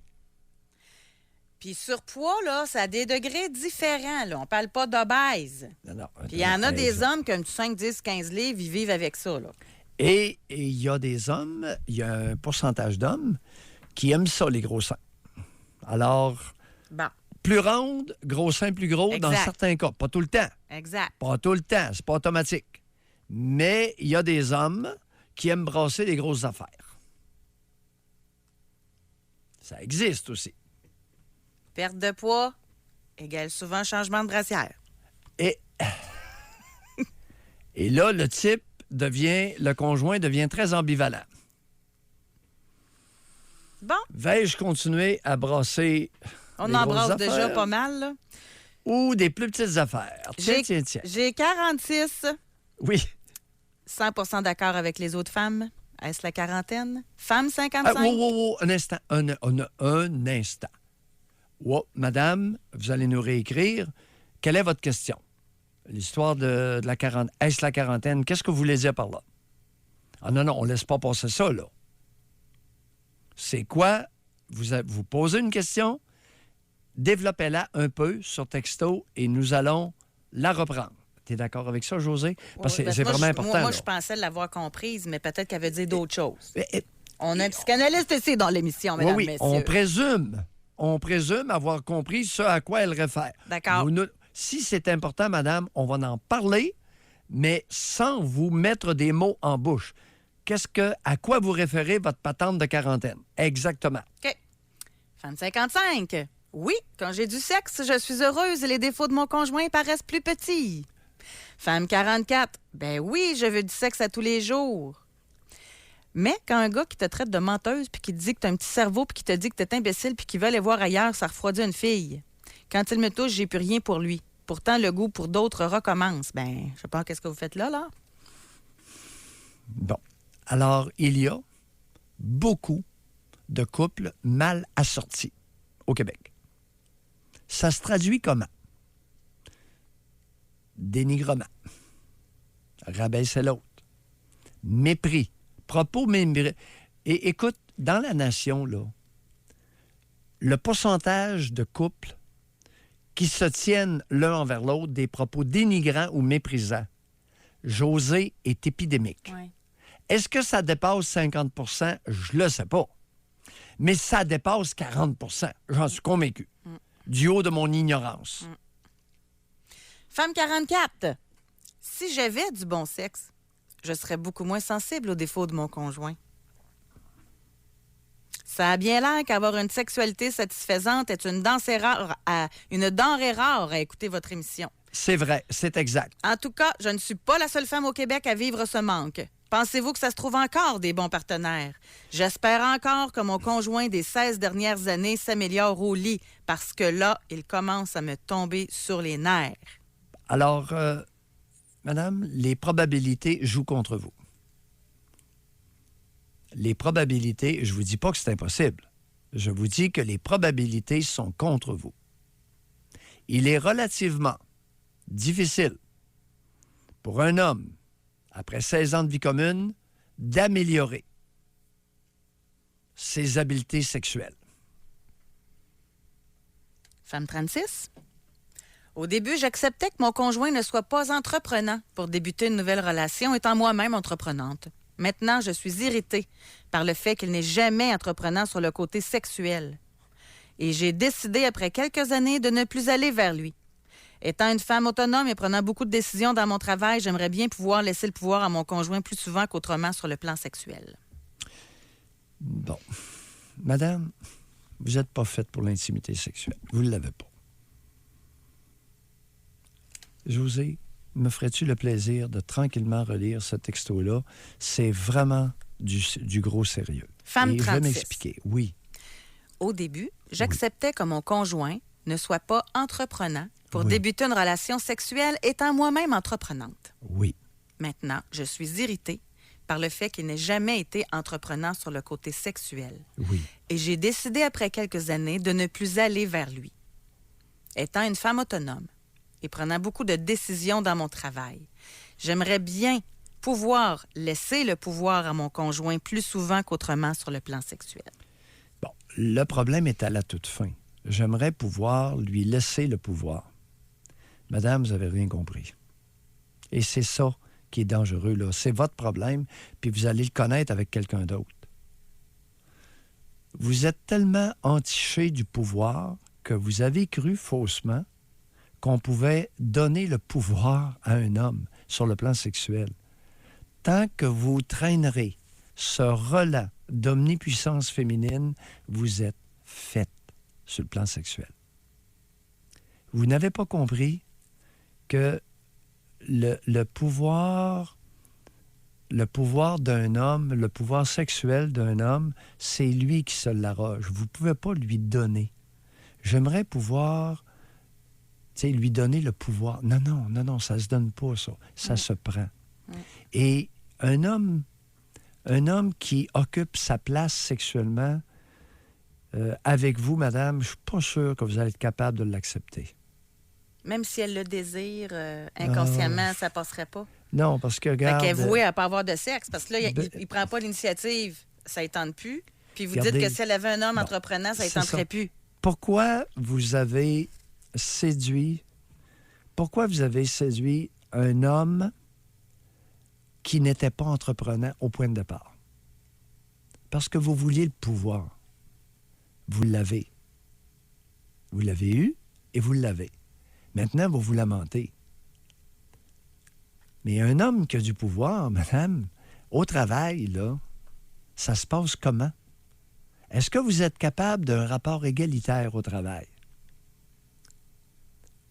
Puis surpoids, là, ça a des degrés différents. Là. On parle pas d'obèse. Non. Puis il y en a des hommes qui ont 5, 10, 15 livres, ils vivent avec ça. Là. Et il y a des hommes, il y a un pourcentage d'hommes qui aiment ça, les gros seins. Alors, Bon, plus ronde, gros seins plus gros dans Exact. certains cas. Pas tout le temps. exact. Pas tout le temps, c'est pas automatique. Mais il y a des hommes qui aiment brasser les grosses affaires. Ça existe aussi. Perte de poids égale souvent changement de brassière. Et, et là, le conjoint devient très ambivalent. Bon, Vais-je continuer à brasser on des embrasse grosses déjà affaires pas mal. Là. ou des plus petites affaires? Tiens. J'ai 46, Oui. 100% d'accord avec les autres femmes. Est-ce la quarantaine? Femme 55? Wow, un instant. Un instant. Wow, madame, vous allez nous réécrire. Quelle est votre question? L'histoire de la quarantaine. Est-ce la quarantaine? Qu'est-ce que vous voulez dire par là? Ah non, on ne laisse pas passer ça, là. C'est quoi? Vous posez une question, développez-la un peu sur texto et nous allons la reprendre. Tu es d'accord avec ça, José? Parce que Oui, c'est moi, vraiment je- important. Moi, là. je pensais l'avoir comprise, mais peut-être qu'elle veut dire d'autres choses. Eh, On a un psychanalyste ici dans l'émission, mesdames, oui, messieurs. on présume avoir compris ce à quoi elle réfère. D'accord. Si c'est important, madame, on va en parler, mais sans vous mettre des mots en bouche. À quoi vous référez votre patente de quarantaine? Exactement. OK. Femme 55. Oui, quand j'ai du sexe, je suis heureuse et les défauts de mon conjoint paraissent plus petits. Femme 44. Ben oui, je veux du sexe à tous les jours. Mais quand un gars qui te traite de menteuse puis qui te dit que t'as un petit cerveau puis qui te dit que t'es imbécile puis qui veut aller voir ailleurs, ça refroidit une fille. Quand il me touche, j'ai plus rien pour lui. Pourtant, le goût pour d'autres recommence. Ben, je sais pas qu'est-ce que vous faites là? Bon. Alors, il y a beaucoup de couples mal assortis au Québec. Ça se traduit comment? Dénigrement. Rabaisser l'autre. Mépris. Propos mépris. Et écoute, dans la nation, là, le pourcentage de couples qui se tiennent l'un envers l'autre des propos dénigrants ou méprisants, José, est épidémique. Oui. Est-ce que ça dépasse 50 Je le sais pas. Mais ça dépasse 40 j'en suis convaincu. Du haut de mon ignorance. Femme 44. Si j'avais du bon sexe, je serais beaucoup moins sensible aux défauts de mon conjoint. Ça a bien l'air qu'avoir une sexualité satisfaisante est une denrée rare à écouter votre émission. C'est vrai, c'est exact. En tout cas, je ne suis pas la seule femme au Québec à vivre ce manque. Pensez-vous que ça se trouve encore des bons partenaires? J'espère encore que mon conjoint des 16 dernières années s'améliore au lit, parce que là, il commence à me tomber sur les nerfs. Alors, madame, les probabilités jouent contre vous. les probabilités, je ne vous dis pas que c'est impossible. Je vous dis que les probabilités sont contre vous. Il est relativement difficile pour un homme, après 16 ans de vie commune, d'améliorer ses habiletés sexuelles. Femme 36. Au début, j'acceptais que mon conjoint ne soit pas entreprenant pour débuter une nouvelle relation, étant moi-même entreprenante. Maintenant, je suis irritée par le fait qu'il n'est jamais entreprenant sur le côté sexuel. Et j'ai décidé, après quelques années, de ne plus aller vers lui. Étant une femme autonome et prenant beaucoup de décisions dans mon travail, j'aimerais bien pouvoir laisser le pouvoir à mon conjoint plus souvent qu'autrement sur le plan sexuel. Bon. Madame, vous n'êtes pas faite pour l'intimité sexuelle. Vous ne l'avez pas. José, me ferais-tu le plaisir de tranquillement relire ce texto-là? C'est vraiment du gros sérieux. Femme Et 36. je vais m'expliquer. Oui. Au début, j'acceptais que mon conjoint ne soit pas entreprenant pour débuter une relation sexuelle, étant moi-même entreprenante. Oui. Maintenant, je suis irritée par le fait qu'il n'ait jamais été entreprenant sur le côté sexuel. Oui. Et j'ai décidé, après quelques années, de ne plus aller vers lui. Étant une femme autonome et prenant beaucoup de décisions dans mon travail, j'aimerais bien pouvoir laisser le pouvoir à mon conjoint plus souvent qu'autrement sur le plan sexuel. Bon, le problème est à la toute fin. J'aimerais pouvoir lui laisser le pouvoir. Madame, vous n'avez rien compris. Et c'est ça qui est dangereux, là. C'est votre problème, puis vous allez le connaître avec quelqu'un d'autre. Vous êtes tellement entiché du pouvoir que vous avez cru faussement qu'on pouvait donner le pouvoir à un homme sur le plan sexuel. Tant que vous traînerez ce relent d'omnipuissance féminine, vous êtes faite sur le plan sexuel. Vous n'avez pas compris que le pouvoir d'un homme, le pouvoir sexuel d'un homme, c'est lui qui se l'arroge. Vous ne pouvez pas lui donner. J'aimerais pouvoir, lui donner le pouvoir. Non, ça ne se donne pas, ça. Ça se prend. Et un homme qui occupe sa place sexuellement avec vous, madame, je ne suis pas sûr que vous allez être capable de l'accepter. Même si elle le désire inconsciemment, ça passerait pas. Non, parce que, regarde... Fait qu'elle est vouée à ne pas avoir de sexe, parce que là, il Ben- ne prend pas l'initiative, ça ne tente plus. Puis vous Regardez, dites que si elle avait un homme bon, entreprenant, ça ne c'est tenterait ça. plus. Pourquoi vous avez séduit un homme qui n'était pas entreprenant au point de départ? Parce que vous vouliez le pouvoir. Vous l'avez. Vous l'avez eu et vous l'avez. Maintenant, vous vous lamentez. Mais un homme qui a du pouvoir, madame, au travail, là, ça se passe comment? Est-ce que vous êtes capable d'un rapport égalitaire au travail?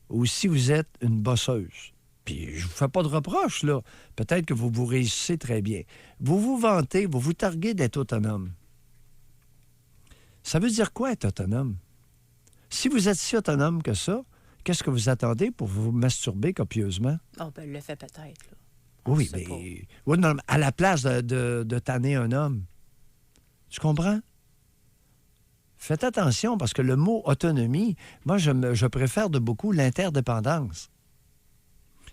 Ou si vous êtes une bosseuse? Puis je vous fais pas de reproches, là. Peut-être que vous réussissez très bien. Vous vous vantez, vous vous targuez d'être autonome. Ça veut dire quoi, être autonome? Si vous êtes si autonome que ça, qu'est-ce que vous attendez pour vous masturber copieusement? Oh, ben, elle le fait peut-être, là. Oui, sait mais pas. oui, non, à la place de tanner un homme. Tu comprends? Faites attention, parce que le mot autonomie, moi, je préfère de beaucoup l'interdépendance.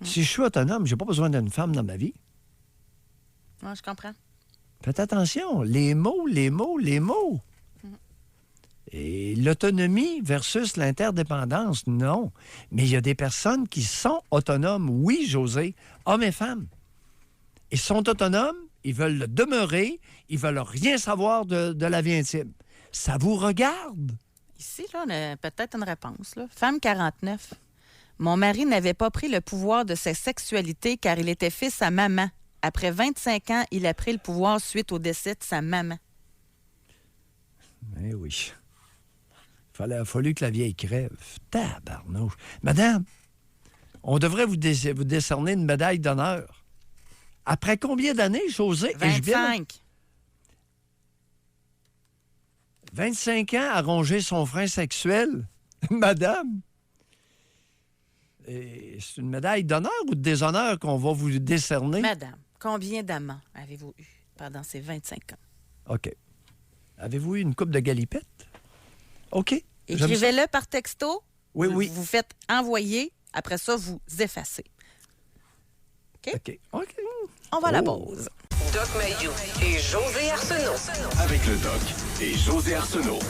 Si je suis autonome, je n'ai pas besoin d'une femme dans ma vie. Ouais, je comprends. Faites attention, les mots. Et l'autonomie versus l'interdépendance, non. Mais il y a des personnes qui sont autonomes, oui, José, hommes et femmes. Ils sont autonomes, ils veulent le demeurer, ils veulent rien savoir de la vie intime. Ça vous regarde. Ici, là, on a peut-être une réponse. Là. Femme 49. Mon mari n'avait pas pris le pouvoir de sa sexualité car il était fils à maman. Après 25 ans, il a pris le pouvoir suite au décès de sa maman. Eh oui. Il a fallu que la vieille crève. Tabarnouche. Madame, on devrait vous décerner une médaille d'honneur. Après combien d'années, José? 25. 25 ans à ronger son frein sexuel? Madame? Et c'est une médaille d'honneur ou de déshonneur qu'on va vous décerner? Madame, combien d'amants avez-vous eu pendant ces 25 ans? OK. Avez-vous eu une coupe de galipettes? OK. J'aime ça. Écrivez-le par texto. Oui, oui. Vous faites envoyer. Après ça, vous effacez. OK. On va à la Oh. pause. Doc Mayou et José Arsenault. Avec le Doc et José Arsenault.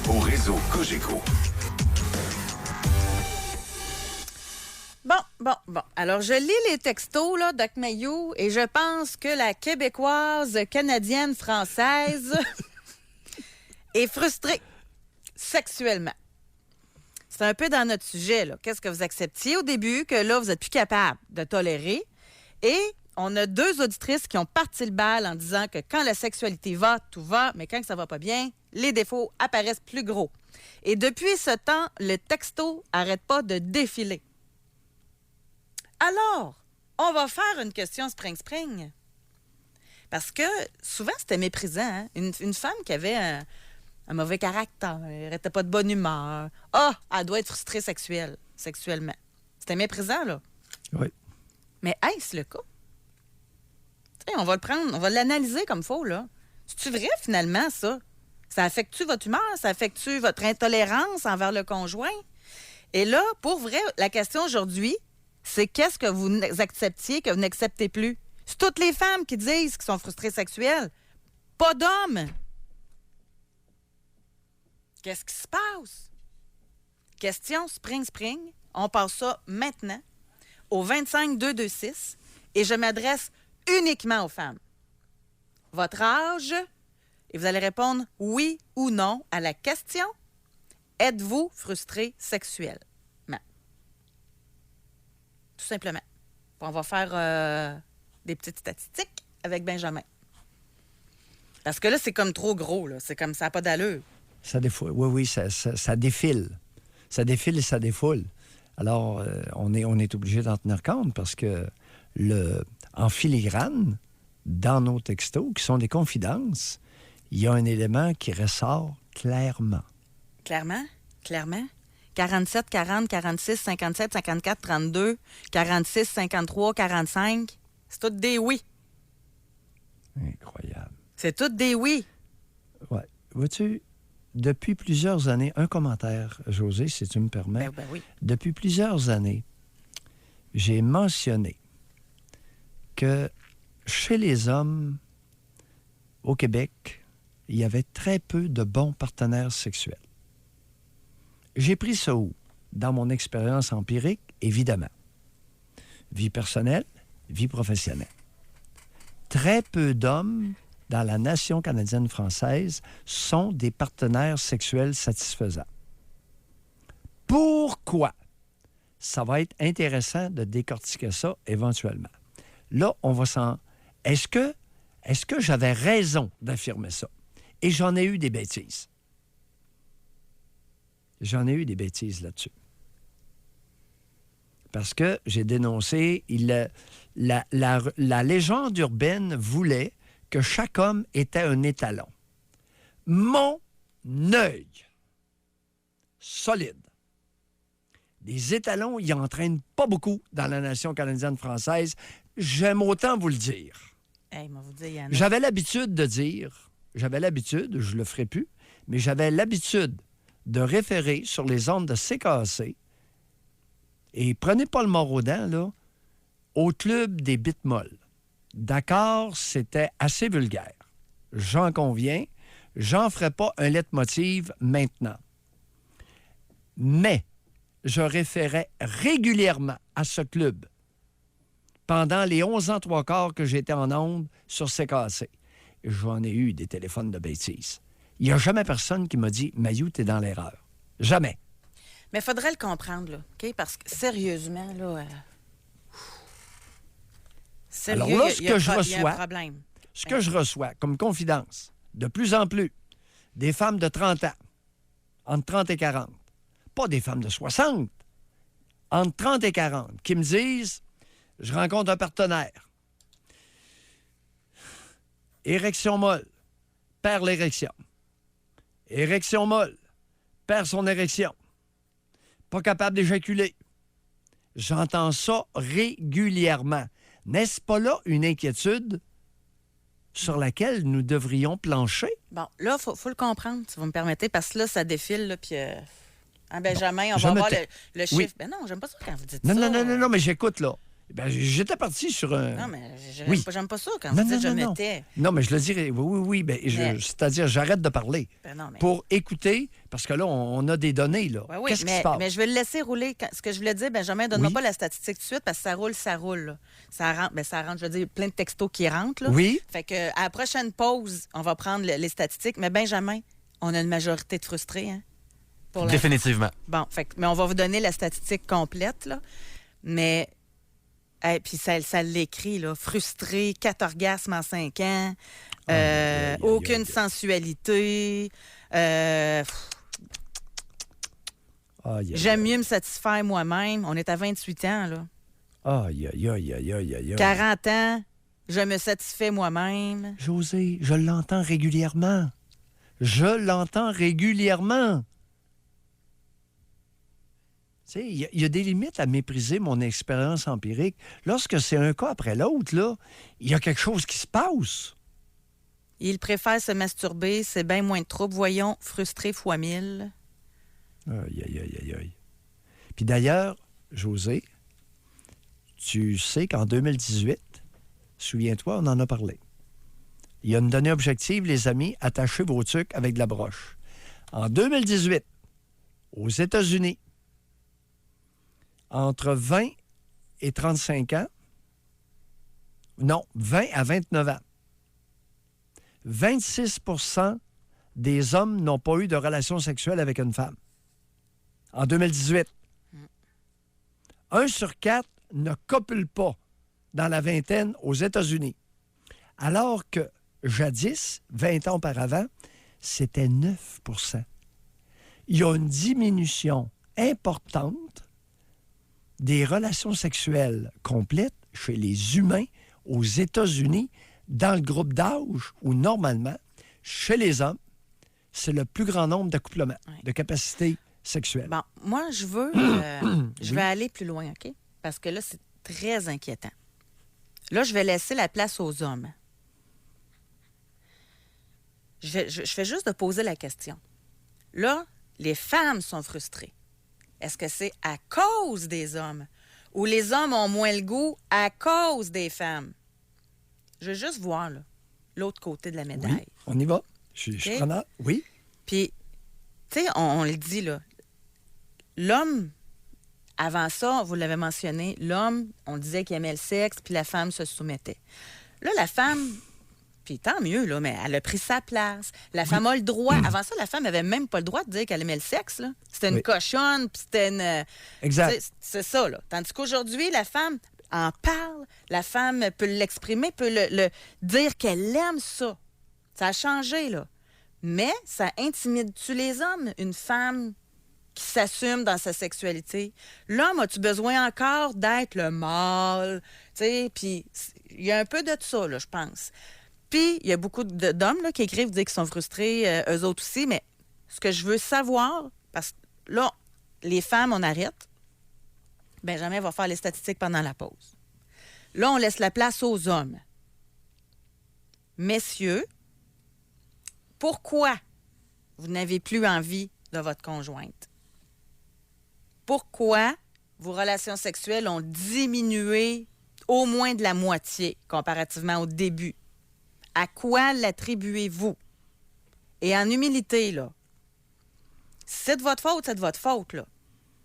Au réseau Cogeco. Bon. Alors, je lis les textos, là, Doc Mayou, et je pense que la Québécoise, Canadienne, Française est frustrée sexuellement. C'est un peu dans notre sujet, là. Qu'est-ce que vous acceptiez au début, que là, vous n'êtes plus capable de tolérer? Et on a 2 auditrices qui ont parti le bal en disant que quand la sexualité va, tout va, mais quand ça va pas bien, les défauts apparaissent plus gros. Et depuis ce temps, le texto n'arrête pas de défiler. Alors, on va faire une question spring-spring. Parce que souvent, c'était méprisant. Hein? Une femme qui avait un mauvais caractère, elle n'était pas de bonne humeur. Elle doit être frustrée sexuellement. C'était méprisant, là. Oui. Mais est-ce le cas? T'sais, on va le prendre, on va l'analyser comme il faut, là. C'est-tu vrai, finalement, ça? Ça affecte-tu votre humeur? Ça affecte-tu votre intolérance envers le conjoint? Et là, pour vrai, la question aujourd'hui, c'est qu'est-ce que vous acceptiez, que vous n'acceptez plus? C'est toutes les femmes qui disent qu'ils sont frustrées sexuelles. Pas d'hommes. Qu'est-ce qui se passe? Question spring. On passe ça maintenant au 25-226 et je m'adresse uniquement aux femmes. Votre âge, et vous allez répondre oui ou non à la question. Êtes-vous frustré sexuellement? Tout simplement. Puis on va faire des petites statistiques avec Benjamin. Parce que là, c'est comme trop gros. Là. C'est comme ça n'a pas d'allure. Ça défoule. Oui, ça défile. Ça défile et ça défoule. Alors, on est obligé d'en tenir compte parce que en filigrane, dans nos textos, qui sont des confidences, il y a un élément qui ressort clairement. Clairement? 47, 40, 46, 57, 54, 32, 46, 53, 45. C'est toutes des oui. Incroyable. C'est toutes des oui. Oui. Vois-tu, depuis plusieurs années, un commentaire, José, si tu me permets. Ben oui. Depuis plusieurs années, j'ai mentionné que chez les hommes, au Québec, il y avait très peu de bons partenaires sexuels. J'ai pris ça où? Dans mon expérience empirique, évidemment. Vie personnelle, vie professionnelle. Très peu d'hommes dans la nation canadienne-française sont des partenaires sexuels satisfaisants. Pourquoi? Ça va être intéressant de décortiquer ça éventuellement. Là, on va s'en... Est-ce que j'avais raison d'affirmer ça? Et j'en ai eu des bêtises. J'en ai eu des bêtises là-dessus. Parce que j'ai dénoncé... La légende urbaine voulait que chaque homme était un étalon. Mon œil solide. Des étalons, il n'entraîne pas beaucoup dans la nation canadienne-française. J'aime autant vous le dire. Hey, moi, vous dire, il y en a. J'avais l'habitude de dire, je le ferai plus, mais j'avais l'habitude de référer sur les ondes de CKC, et prenez pas le mort aux dents, là, au club des bites molles. D'accord, c'était assez vulgaire. J'en conviens. J'en ferai pas un leitmotiv maintenant. Mais je référais régulièrement à ce club pendant les 11 ans, 3/4 que j'étais en ondes sur CKC. J'en ai eu des téléphones de bêtises. Il n'y a jamais personne qui m'a dit « Mayou, t'es dans l'erreur ». Jamais. Mais il faudrait le comprendre, là, OK? Parce que, sérieusement, là... Sérieux, Alors là, il y a un reçois, problème. ce que je reçois comme confidence, de plus en plus, des femmes de 30 ans, entre 30 et 40, pas des femmes de 60, entre 30 et 40, qui me disent « Je rencontre un partenaire. Érection molle, perd l'érection. Érection molle, perd son érection. Pas capable d'éjaculer. » J'entends ça régulièrement. N'est-ce pas là une inquiétude sur laquelle nous devrions plancher. Bon, là, il faut le comprendre, si vous me permettez, parce que là, ça défile, là, puis... en Benjamin, on je va me voir tais. le chiffre. Oui. Ben non, j'aime pas ça quand vous dites Non, ça. non, mais j'écoute, là. Ben, j'étais parti sur un... Non, mais Oui. j'aime pas ça quand Non, vous dites non, je non, me non. tais. Non, mais je le dirais. Oui. Ben, Mais- c'est-à-dire, j'arrête de parler Ben non, mais... pour écouter, parce que là, on a des données, là. Ouais, oui, Qu'est-ce qui se mais, passe? mais je vais le laisser rouler. Ce que je voulais dire, Benjamin, donne-moi Oui. pas la statistique tout de suite parce que ça roule. Là. Ça rentre, je veux dire, plein de textos qui rentrent. Là. Oui. Fait que à la prochaine pause, on va prendre les statistiques. Mais Benjamin, on a une majorité de frustrés, hein? Pour la- Définitivement. Bon, mais on va vous donner la statistique complète, là. Mais, puis ça l'écrit, là. Frustré, 4 orgasmes en 5 ans, aucune sensualité, j'aime mieux me satisfaire moi-même. On est à 28 ans, là. Aïe. 40 ans, je me satisfais moi-même. José, je l'entends régulièrement. Tu sais, il y a des limites à mépriser mon expérience empirique. Lorsque c'est un cas après l'autre, là, il y a quelque chose qui se passe. Il préfère se masturber, c'est bien moins de troubles. Voyons, frustré fois 1000. Aïe. Puis d'ailleurs, José, tu sais qu'en 2018, souviens-toi, on en a parlé. Il y a une donnée objective, les amis, attachez vos trucs avec de la broche. En 2018, aux États-Unis, entre 20 et 35 ans, non, 20 à 29 ans, 26 des hommes n'ont pas eu de relation sexuelle avec une femme. En 2018. 1 sur 4 ne copule pas dans la vingtaine aux États-Unis. Alors que jadis, 20 ans auparavant, c'était 9 Il y a une diminution importante des relations sexuelles complètes chez les humains aux États-Unis dans le groupe d'âge où, normalement, chez les hommes, c'est le plus grand nombre d'accouplements, de capacités sexuelles. Bon, moi, je veux... je vais aller plus loin, OK? Parce que là, c'est très inquiétant. Là, je vais laisser la place aux hommes. Je fais juste de poser la question. Là, les femmes sont frustrées. Est-ce que c'est à cause des hommes ou les hommes ont moins le goût à cause des femmes? Je veux juste voir là, l'autre côté de la médaille. Oui, on y va. Je suis preneur. Oui. Puis, tu sais, on le dit, là, l'homme, avant ça, vous l'avez mentionné, l'homme, on disait qu'il aimait le sexe, puis la femme se soumettait. Là, la femme, puis tant mieux, là, mais elle a pris sa place. La femme a le droit. Avant ça, la femme n'avait même pas le droit de dire qu'elle aimait le sexe, là. C'était une cochonne, puis c'était une... Exact. C'est ça, là. Tandis qu'aujourd'hui, la femme en parle, la femme peut l'exprimer, peut le dire qu'elle aime ça. Ça a changé, là. Mais ça intimide-tu les hommes, une femme qui s'assume dans sa sexualité? L'homme, as-tu besoin encore d'être le mâle? Tu sais, puis il y a un peu de ça, là, je pense. Puis, il y a beaucoup d'hommes là, qui écrivent, dire qu'ils sont frustrés, eux autres aussi, mais ce que je veux savoir, parce que là, les femmes, on arrête. Benjamin va faire les statistiques pendant la pause. Là, on laisse la place aux hommes. Messieurs, pourquoi vous n'avez plus envie de votre conjointe? Pourquoi vos relations sexuelles ont diminué au moins de la moitié comparativement au début? À quoi l'attribuez-vous? Et en humilité, là, si c'est de votre faute, c'est de votre faute, là.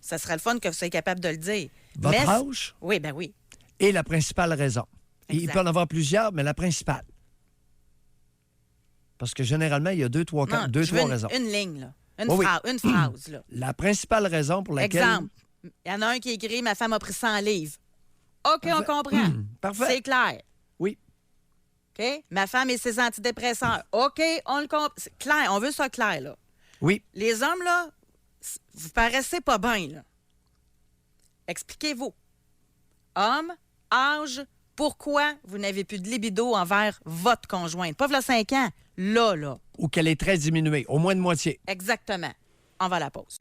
Ça serait le fun que vous soyez capable de le dire. Votre âge? Oui, ben oui. Et la principale raison. Exact. Il peut en avoir plusieurs, mais la principale. Parce que généralement, il y a deux, trois raisons. Une ligne, là. Une phrase, là. La principale raison pour laquelle... Exemple. Il y en a un qui écrit « Ma femme a pris 100 livres ». OK, Parfait. on comprend. Parfait. C'est clair. Oui. OK? Ma femme et ses antidépresseurs. OK, on le comprend. C'est clair. On veut ça clair, là. Oui. Les hommes, là, vous paraissez pas bien, là. Expliquez-vous. Homme, âge, pourquoi vous n'avez plus de libido envers votre conjointe? Pas v'là 5 ans. Là. Ou qu'elle est très diminuée, au moins de moitié. Exactement. On va à la pause.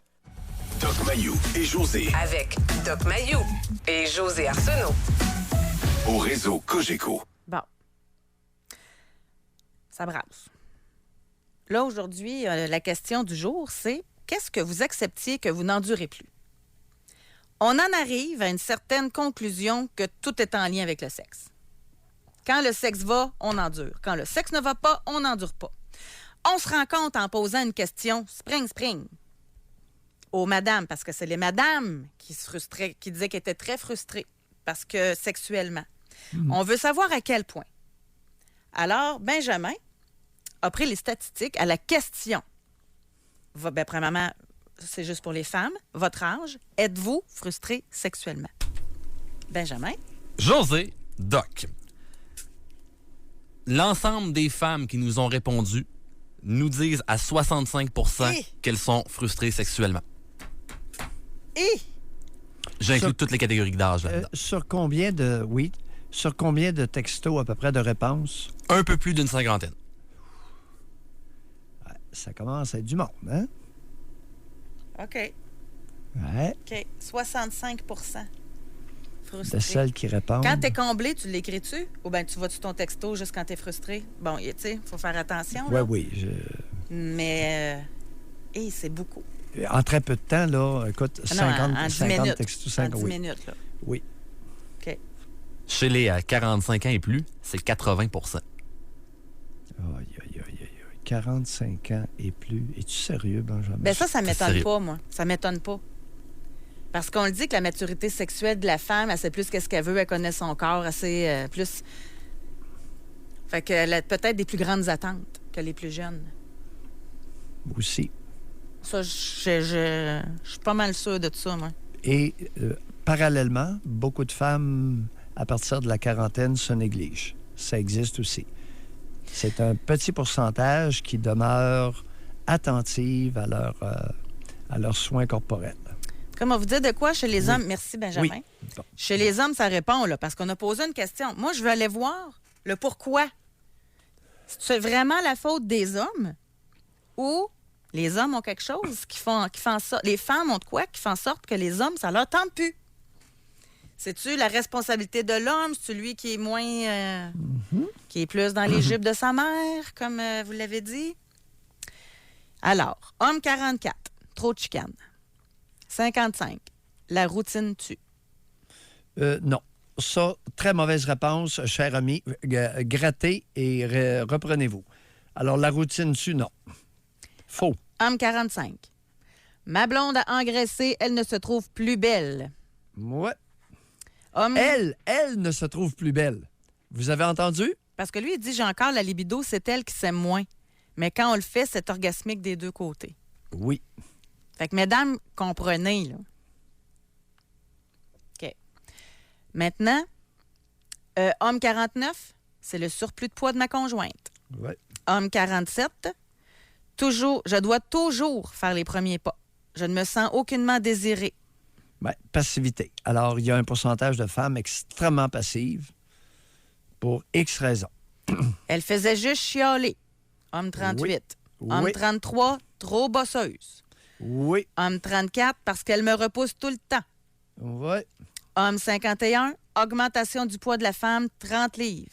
Doc Mayou et José Avec Doc Mayou et José Arsenault. au réseau Cogeco. Bon. Ça brasse. Là, aujourd'hui, la question du jour, c'est qu'est-ce que vous acceptiez que vous n'endurez plus? On en arrive à une certaine conclusion que tout est en lien avec le sexe. Quand le sexe va, on endure. Quand le sexe ne va pas, on n'endure pas. On se rend compte en posant une question spring aux madames, parce que c'est les madames qui se frustraient, qui disaient qu'elles étaient très frustrées parce que sexuellement. On veut savoir à quel point. Alors, Benjamin a pris les statistiques à la question. Premièrement, c'est juste pour les femmes. Votre âge, êtes-vous frustré sexuellement? Benjamin? José, Doc. L'ensemble des femmes qui nous ont répondu nous disent à 65 qu'elles sont frustrées sexuellement. Et J'inclus Sur- toutes les catégories d'âge là-dedans. Sur combien de textos à peu près de réponses? Un peu plus d'une cinquantaine. Ça commence à être du monde, hein? OK. Ouais. OK. 65 De frustré. celles qui répondent. Quand t'es comblé, tu l'écris-tu? Ou bien tu vas-tu ton texto juste quand t'es frustré? Bon, tu sais, il faut faire attention. Oui, Là. oui. Mais, c'est beaucoup. En très peu de temps, là, écoute, Ah non, 50, en 10 50 minutes. textos, En 50, 10 oui. minutes, là. Oui. OK. Chez les 45 ans et plus, c'est 80 Aïe, aïe, aïe, aïe, aïe. 45 ans et plus. Es-tu sérieux, Benjamin? Bien, ça m'étonne sérieux. pas, moi. Ça m'étonne pas. Parce qu'on le dit que la maturité sexuelle de la femme, elle sait plus qu'est-ce qu'elle veut, elle connaît son corps, assez plus. Fait qu'elle a peut-être des plus grandes attentes que les plus jeunes. Aussi. Ça, je suis pas mal sûre de ça, moi. Et parallèlement, beaucoup de femmes, à partir de la quarantaine, se négligent. Ça existe aussi. C'est un petit pourcentage qui demeure attentive à leurs soins corporels. Comme on vous dit de quoi chez les Oui. hommes? Merci, Benjamin. Oui. Bon. Chez les hommes, ça répond, là, parce qu'on a posé une question. Moi, je veux aller voir le pourquoi. C'est vraiment la faute des hommes ou les hommes ont quelque chose qui font en sorte... Les femmes ont de quoi qui fait en sorte que les hommes, ça leur tente plus? C'est-tu la responsabilité de l'homme? C'est lui qui est moins... qui est plus dans les jupes de sa mère, comme vous l'avez dit? Alors, homme 44, trop de chicane. 55, la routine tue. Non. Ça, très mauvaise réponse, cher ami. Grattez et reprenez-vous. Alors, la routine tue, non. Faux. Homme 45, ma blonde a engraissé, elle ne se trouve plus belle. Ouais. Homme... Elle ne se trouve plus belle. Vous avez entendu? Parce que lui, il dit, j'ai encore la libido, c'est elle qui s'aime moins. Mais quand on le fait, c'est orgasmique des deux côtés. Oui. Fait que, mesdames, comprenez, là. OK. Maintenant, homme 49, c'est le surplus de poids de ma conjointe. Ouais. Homme 47, je dois toujours faire les premiers pas. Je ne me sens aucunement désirée. Ben, passivité. Alors, il y a un pourcentage de femmes extrêmement passives pour X raisons. Elle faisait juste chialer. Homme 38. Homme Oui. 33, trop bosseuse. Oui. Homme 34, parce qu'elle me repousse tout le temps. Oui. Homme 51, augmentation du poids de la femme, 30 livres.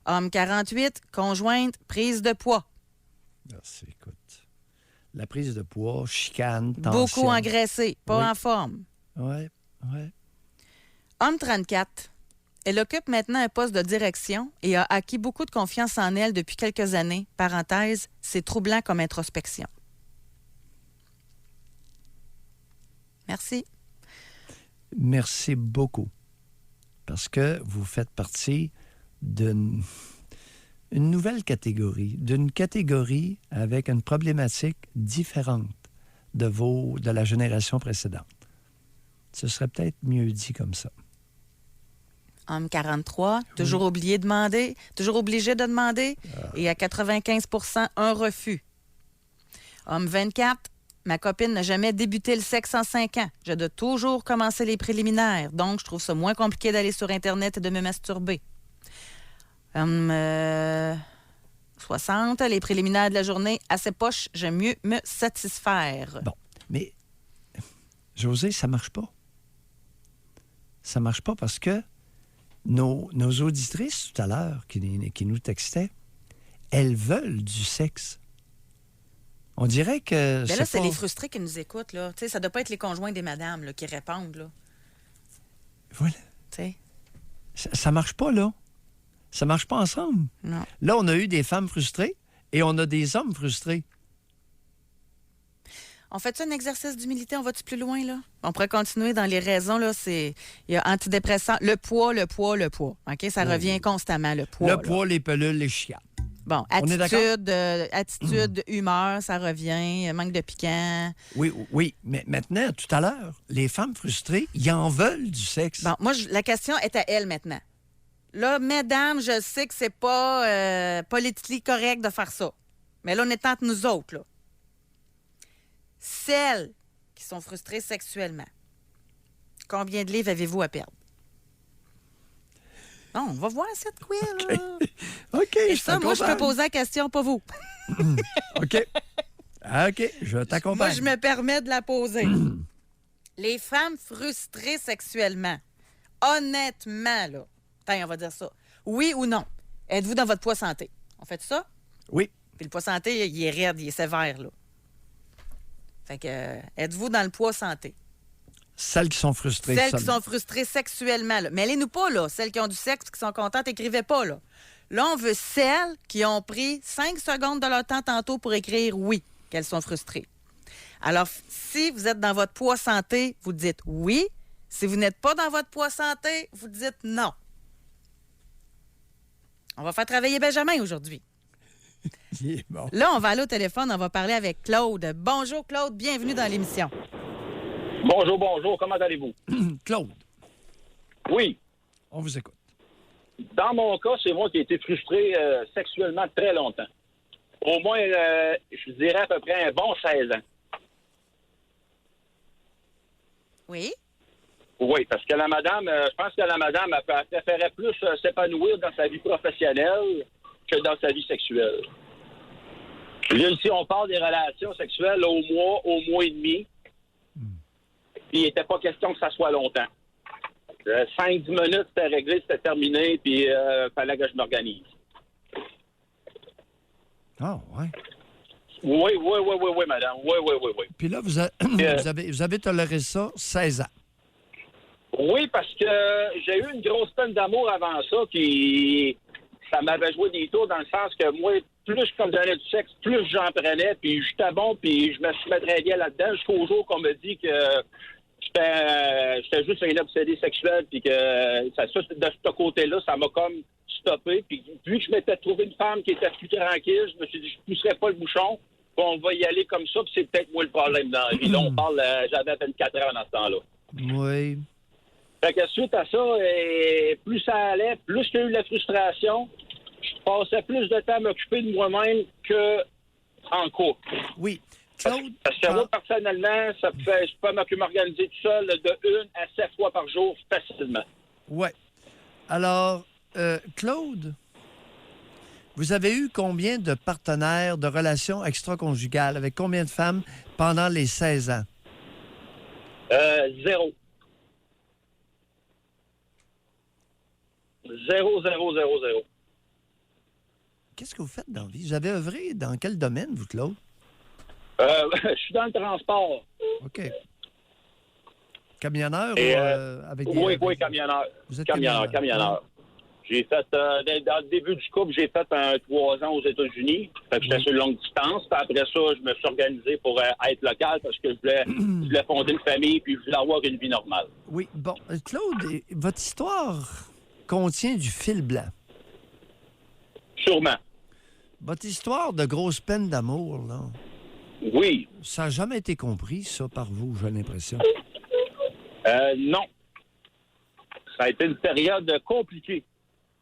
Homme 48, conjointe, prise de poids. Merci, écoute. La prise de poids, chicane, tension. Beaucoup engraissée, pas Oui. en forme. Oui, oui. Homme 34, elle occupe maintenant un poste de direction et a acquis beaucoup de confiance en elle depuis quelques années. Parenthèse, c'est troublant comme introspection. Merci. Merci beaucoup. Parce que vous faites partie d'une nouvelle catégorie, d'une catégorie avec une problématique différente de la génération précédente. Ce serait peut-être mieux dit comme ça. Homme 43, toujours obligé de demander, et à 95 % un refus. Homme 24, ma copine n'a jamais débuté le sexe en 5 ans. Je dois toujours commencer les préliminaires, donc je trouve ça moins compliqué d'aller sur Internet et de me masturber. Homme 60, les préliminaires de la journée, assez poche, j'aime mieux me satisfaire. Bon, mais José, ça marche pas. Ça marche pas parce que nos auditrices tout à l'heure qui nous textaient, elles veulent du sexe. On dirait que Ben là, c'est pas... les frustrés qui nous écoutent, là. Tu sais, ça doit pas être les conjoints des madames là, qui répondent, là. Voilà. Tu sais, Ça marche pas, là. Ça marche pas ensemble. non. Là, on a eu des femmes frustrées et on a des hommes frustrés. On fait-tu un exercice d'humilité? On va-tu plus loin, là? On pourrait continuer dans les raisons, là. Il y a antidépresseurs, le poids. OK? Ça revient constamment, le poids. Le là. poids, les pelules, les chiens. Bon, On est d'accord? attitude, humeur, ça revient, manque de piquant. Oui. Mais maintenant, tout à l'heure, les femmes frustrées, ils en veulent du sexe. Bon, moi, la question est à elle maintenant. Là, mesdames, je sais que c'est pas politiquement correct de faire ça. Mais là, on est entre nous autres, là. Celles qui sont frustrées sexuellement, combien de livres avez-vous à perdre? Non, on va voir cette quoi, là. OK, Et je ça, moi, je peux t'accompagne. poser la question, pas vous. OK. OK, je t'accompagne. Moi, je me permets de la poser. Les femmes frustrées sexuellement, honnêtement, là, attends, on va dire ça. Oui ou non? Êtes-vous dans votre poids santé? On fait ça? Oui. Puis le poids santé, il est raide, il est sévère, là. Fait que, êtes-vous dans le poids santé? Celles qui sont frustrées. Celles qui seulement. sont frustrées sexuellement, là. Mêlez-nous pas, là. Celles qui ont du sexe et qui sont contentes, écrivez pas, là. Là, on veut celles qui ont pris 5 secondes de leur temps tantôt pour écrire oui, qu'elles sont frustrées. Alors, si vous êtes dans votre poids santé, vous dites oui. Si vous n'êtes pas dans votre poids santé, vous dites non. On va faire travailler Benjamin aujourd'hui. Il est bon. Là, on va aller au téléphone, on va parler avec Claude. Bonjour, Claude, bienvenue dans l'émission. Bonjour, comment allez-vous? Claude, Oui, on vous écoute. dans mon cas, c'est moi qui ai été frustré sexuellement très longtemps. Au moins, je dirais à peu près un bon 16 ans. Oui? Oui, parce que la madame, je pense que la madame, elle préférait plus s'épanouir dans sa vie professionnelle que dans sa vie sexuelle. Là, ici, on parle des relations sexuelles au mois et demi. Puis il n'était pas question que ça soit longtemps. 5-10 minutes, c'était réglé, c'était terminé, puis il fallait que je m'organise. Ah, ouais. Oui, madame. Oui. Puis là, vous avez toléré ça 16 ans. Oui, parce que j'ai eu une grosse peine d'amour avant ça, qui ça m'avait joué des tours dans le sens que moi, plus je donnais du sexe, plus j'en prenais, puis j'étais bon, puis je me suis mis très bien là-dedans, jusqu'au jour qu'on me dit que j'étais juste un obsédé sexuel, puis que ça, de ce côté-là, ça m'a comme stoppé. Puis vu que je m'étais trouvé une femme qui était plus tranquille, je me suis dit, je ne pousserais pas le bouchon, puis on va y aller comme ça, puis c'est peut-être moi le problème dans la vie. Là, on parle, j'avais 24 ans dans ce temps-là. Oui. Fait que suite à ça, plus ça allait, plus qu'il y a eu de la frustration, je passais plus de temps à m'occuper de moi-même qu'en couple. Oui. Claude, Parce que moi, personnellement, je peux m'organiser tout seul de 1 à 7 fois par jour facilement. ouais. Alors, Claude, vous avez eu combien de partenaires de relations extra-conjugales avec combien de femmes pendant les 16 ans? 0. 0. Qu'est-ce que vous faites dans la vie? Vous avez œuvré dans quel domaine, vous, Claude? Je suis dans le transport. OK. Camionneur Et, ou avec des... Oui, camionneur. Vous êtes Camionneur. J'ai fait, dans le début du couple, j'ai fait 3 ans aux États-Unis. Fait que j'étais sur longue distance. Puis après ça, je me suis organisé pour être local parce que je voulais fonder une famille puis je voulais avoir une vie normale. Oui, bon. Claude, votre histoire contient du fil blanc. Sûrement. Votre histoire de grosse peine d'amour, là, Oui. ça n'a jamais été compris, ça, par vous, j'ai l'impression. Non. Ça a été une période compliquée.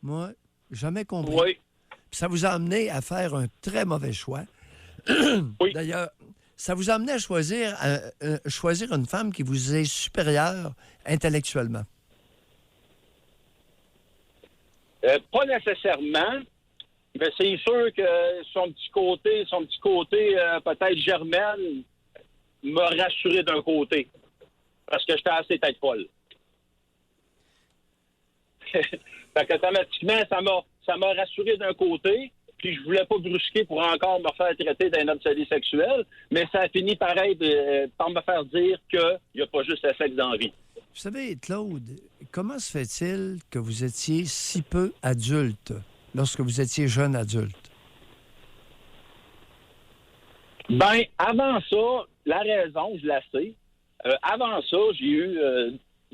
Moi, jamais compris. Oui. Puis ça vous a amené à faire un très mauvais choix. Oui. D'ailleurs, ça vous a amené à choisir une femme qui vous est supérieure intellectuellement. Pas nécessairement, mais c'est sûr que son petit côté peut-être germaine m'a rassuré d'un côté. Parce que j'étais assez tête folle. Fait qu'automatiquement, ça m'a rassuré d'un côté. puis je voulais pas brusquer pour encore me faire traiter d'un obsédé sexuel, mais ça a fini pareil par me faire dire qu'il n'y a pas juste le sexe dans la vie. Vous savez, Claude, comment se fait-il que vous étiez si peu adulte lorsque vous étiez jeune adulte? Ben, avant ça, la raison, je la sais. Avant ça, j'ai eu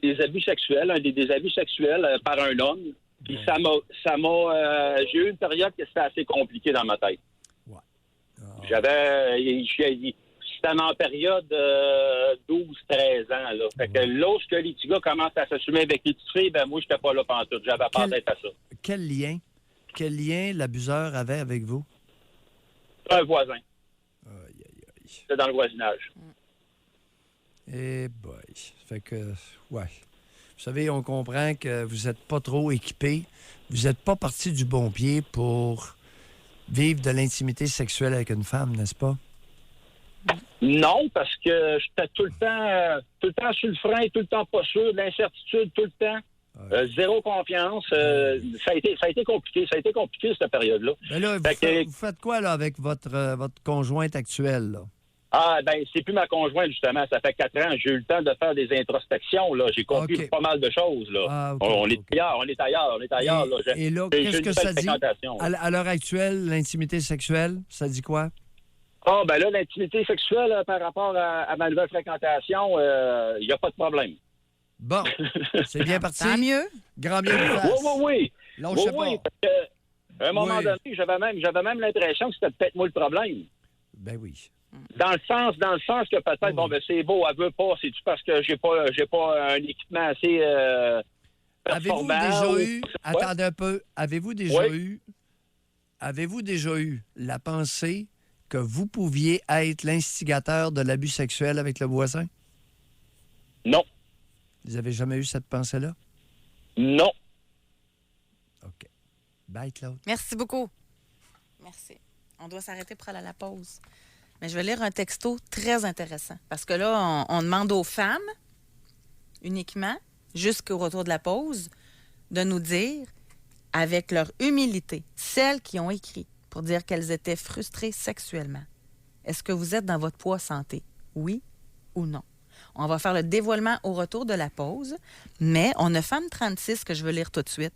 des abus sexuels, des abus sexuels par un homme. Puis j'ai eu une période qui c'était assez compliquée dans ma tête. Ouais. C'était en période 12-13 ans, là. Fait que lorsque les petits gars commencent à s'assumer avec les petites filles, ben moi, j'étais pas là pantoute. J'avais pas tête à ça. Quel lien l'abuseur avait avec vous? Un voisin. Aïe. C'était dans le voisinage. Eh boy. Fait que, ouais. Vous savez, on comprend que vous n'êtes pas trop équipé. Vous n'êtes pas parti du bon pied pour vivre de l'intimité sexuelle avec une femme, n'est-ce pas? Non, parce que j'étais tout le temps sur le frein, tout le temps pas sûr, de l'incertitude, tout le temps. Zéro confiance. Ça a été compliqué. Ça a été compliqué, cette période-là. Ben là, vous faites quoi là, avec votre conjointe actuelle, là? Ah, ben, c'est plus ma conjointe, justement. Ça fait 4 ans. J'ai eu le temps de faire des introspections, là. J'ai compris pas mal de choses, là. Ah, on est ailleurs. Là. Et là, qu'est-ce que ça dit? À l'heure actuelle, l'intimité sexuelle, ça dit quoi? Ah, ben là, l'intimité sexuelle, par rapport à ma nouvelle fréquentation, il n'y a pas de problème. Bon, c'est bien parti. Tant mieux. Grand bien vous fasse. Oui. Lâchez pas. Parce qu'à un moment donné, j'avais même l'impression que c'était peut-être moi le problème. Ben oui. Dans le sens que peut-être, bon, ben c'est beau, elle veut pas, c'est-tu parce que j'ai pas un équipement assez Avez-vous performant? déjà eu, attendez un peu, avez-vous déjà eu la pensée que vous pouviez être l'instigateur de l'abus sexuel avec le voisin? Non. Vous avez jamais eu cette pensée-là? Non. OK. Bye, Claude. Merci beaucoup. Merci. On doit s'arrêter pour aller à la pause. Mais je vais lire un texto très intéressant. Parce que là, on demande aux femmes, uniquement, jusqu'au retour de la pause, de nous dire, avec leur humilité, celles qui ont écrit pour dire qu'elles étaient frustrées sexuellement, est-ce que vous êtes dans votre poids santé? Oui ou non? On va faire le dévoilement au retour de la pause, mais on a Femme 36 que je veux lire tout de suite.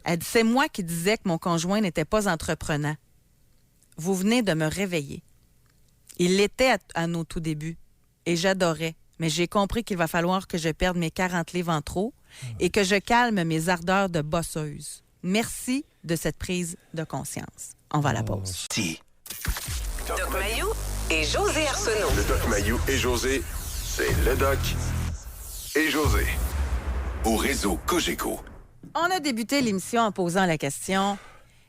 Elle dit, c'est moi qui disais que mon conjoint n'était pas entreprenant. Vous venez de me réveiller. Il l'était à nos tout débuts et j'adorais, mais j'ai compris qu'il va falloir que je perde mes 40 livres en trop et que je calme mes ardeurs de bosseuse. Merci de cette prise de conscience. On va à la pause. Doc Mayou et José Arsenault. Le Doc Mayou et José, c'est le Doc et José. Au réseau Cogeco. On a débuté l'émission en posant la question: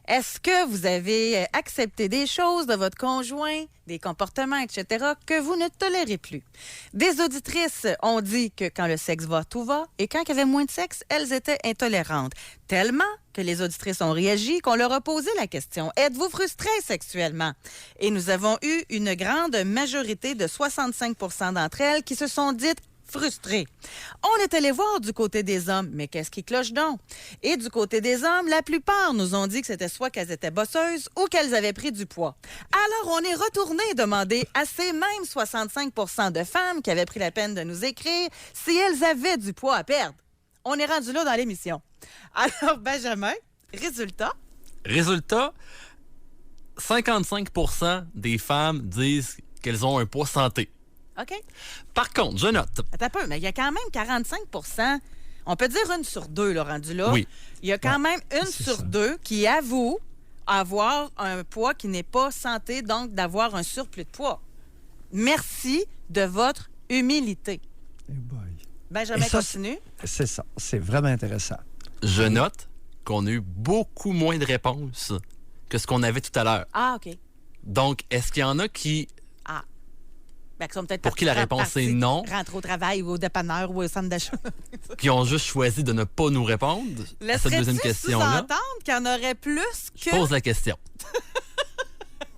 est-ce que vous avez accepté des choses de votre conjoint, des comportements, etc., que vous ne tolérez plus? Des auditrices ont dit que quand le sexe va, tout va, et quand il y avait moins de sexe, elles étaient intolérantes. Tellement que les auditrices ont réagi qu'on leur a posé la question: êtes-vous frustré sexuellement? Et nous avons eu une grande majorité de 65 % d'entre elles qui se sont dites frustrés. On est allé voir du côté des hommes, mais qu'est-ce qui cloche donc? Et du côté des hommes, la plupart nous ont dit que c'était soit qu'elles étaient bosseuses ou qu'elles avaient pris du poids. Alors, on est retourné demander à ces mêmes 65 % de femmes qui avaient pris la peine de nous écrire si elles avaient du poids à perdre. On est rendu là dans l'émission. Alors, Benjamin, résultat? Résultat, 55 % des femmes disent qu'elles ont un poids santé. OK. Par contre, je note. Attends un peu, mais il y a quand même 45 %. On peut dire 1 sur 2, là, rendu là. Oui. Il y a quand même 1 sur 2 qui avoue avoir un poids qui n'est pas santé, donc d'avoir un surplus de poids. Merci de votre humilité. Hey boy. Benjamin, Et ça, continue. C'est ça. C'est vraiment intéressant. Je note qu'on a eu beaucoup moins de réponses que ce qu'on avait tout à l'heure. Ah, OK. Donc, est-ce qu'il y en a qui... Ben, qui sont peut-être Pour qui la réponse est non. Rentrer au travail ou au dépanneur ou au centre d'achat. qui ont juste choisi de ne pas nous répondre à cette deuxième question-là? Laisserais-tu sous-entendre qu'il y en aurait plus que... Je pose la question.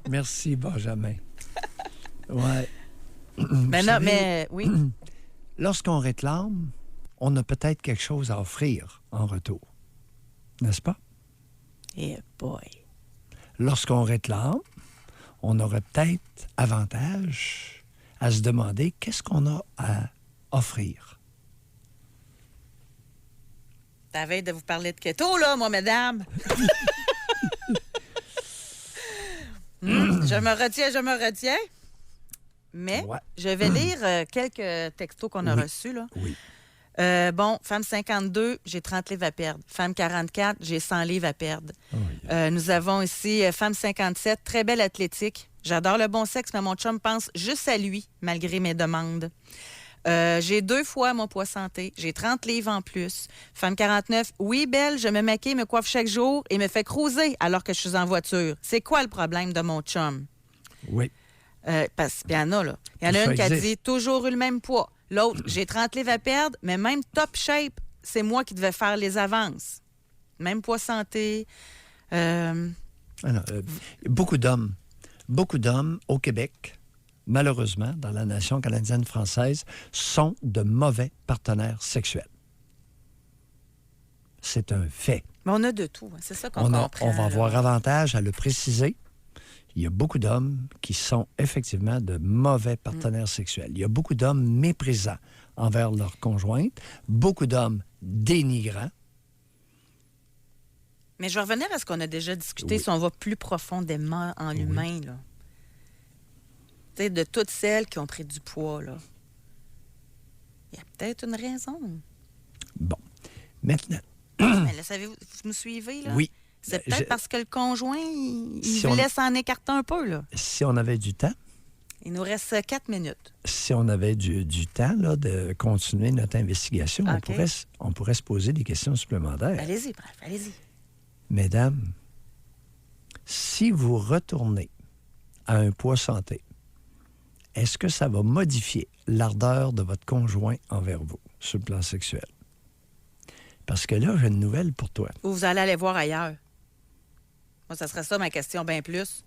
Merci, Benjamin. Ouais. Mais non, mais oui. Lorsqu'on réclame, on a peut-être quelque chose à offrir en retour. N'est-ce pas? Eh boy. lorsqu'on réclame, on aurait peut-être avantage à se demander qu'est-ce qu'on a à offrir. T'avais de vous parler de keto, là, moi, mesdames. Je me retiens. Mais Ouais. je vais lire quelques textos qu'on a Oui. reçus, là. Oui. Bon, femme 52, j'ai 30 livres à perdre. Femme 44, j'ai 100 livres à perdre. Nous avons ici femme 57, très belle athlétique. J'adore le bon sexe, mais mon chum pense juste à lui, malgré mes demandes. J'ai 2 fois mon poids santé. J'ai 30 livres en plus. Femme 49, oui, belle, je me maquille, me coiffe chaque jour et me fais cruiser alors que je suis en voiture. C'est quoi le problème de mon chum? Oui. Parce qu'il y en a, là. Il y en Tout a ça une qui a existe. dit toujours eu le même poids. L'autre, j'ai 30 livres à perdre, mais même top shape, c'est moi qui devais faire les avances. Même poids santé. Beaucoup d'hommes au Québec, malheureusement, dans la nation canadienne-française, sont de mauvais partenaires sexuels. C'est un fait. Mais on a de tout. Hein. C'est ça qu'on comprend. On va là. avoir avantage à le préciser. Il y a beaucoup d'hommes qui sont effectivement de mauvais partenaires sexuels. Il y a beaucoup d'hommes méprisants envers leur conjointe, beaucoup d'hommes dénigrants. Mais je vais revenir à ce qu'on a déjà discuté, Oui. si on va plus profondément en l'humain, là. Tu sais, de toutes celles qui ont pris du poids, là. Il y a peut-être une raison. Bon. Maintenant, Mais là, savez-vous, vous me suivez, là? oui, C'est peut-être je- parce que le conjoint, il Si vous on- laisse en écarter un peu, là. si on avait du temps, Il nous reste 4 minutes. si on avait du temps là, de continuer notre investigation, OK. on pourrait se poser des questions supplémentaires. Allez-y, bref, allez-y. Mesdames, si vous retournez à un poids santé, est-ce que ça va modifier l'ardeur de votre conjoint envers vous sur le plan sexuel? Parce que là, j'ai une nouvelle pour toi. Ou vous allez aller voir ailleurs. Moi, ça serait ça ma question, bien plus.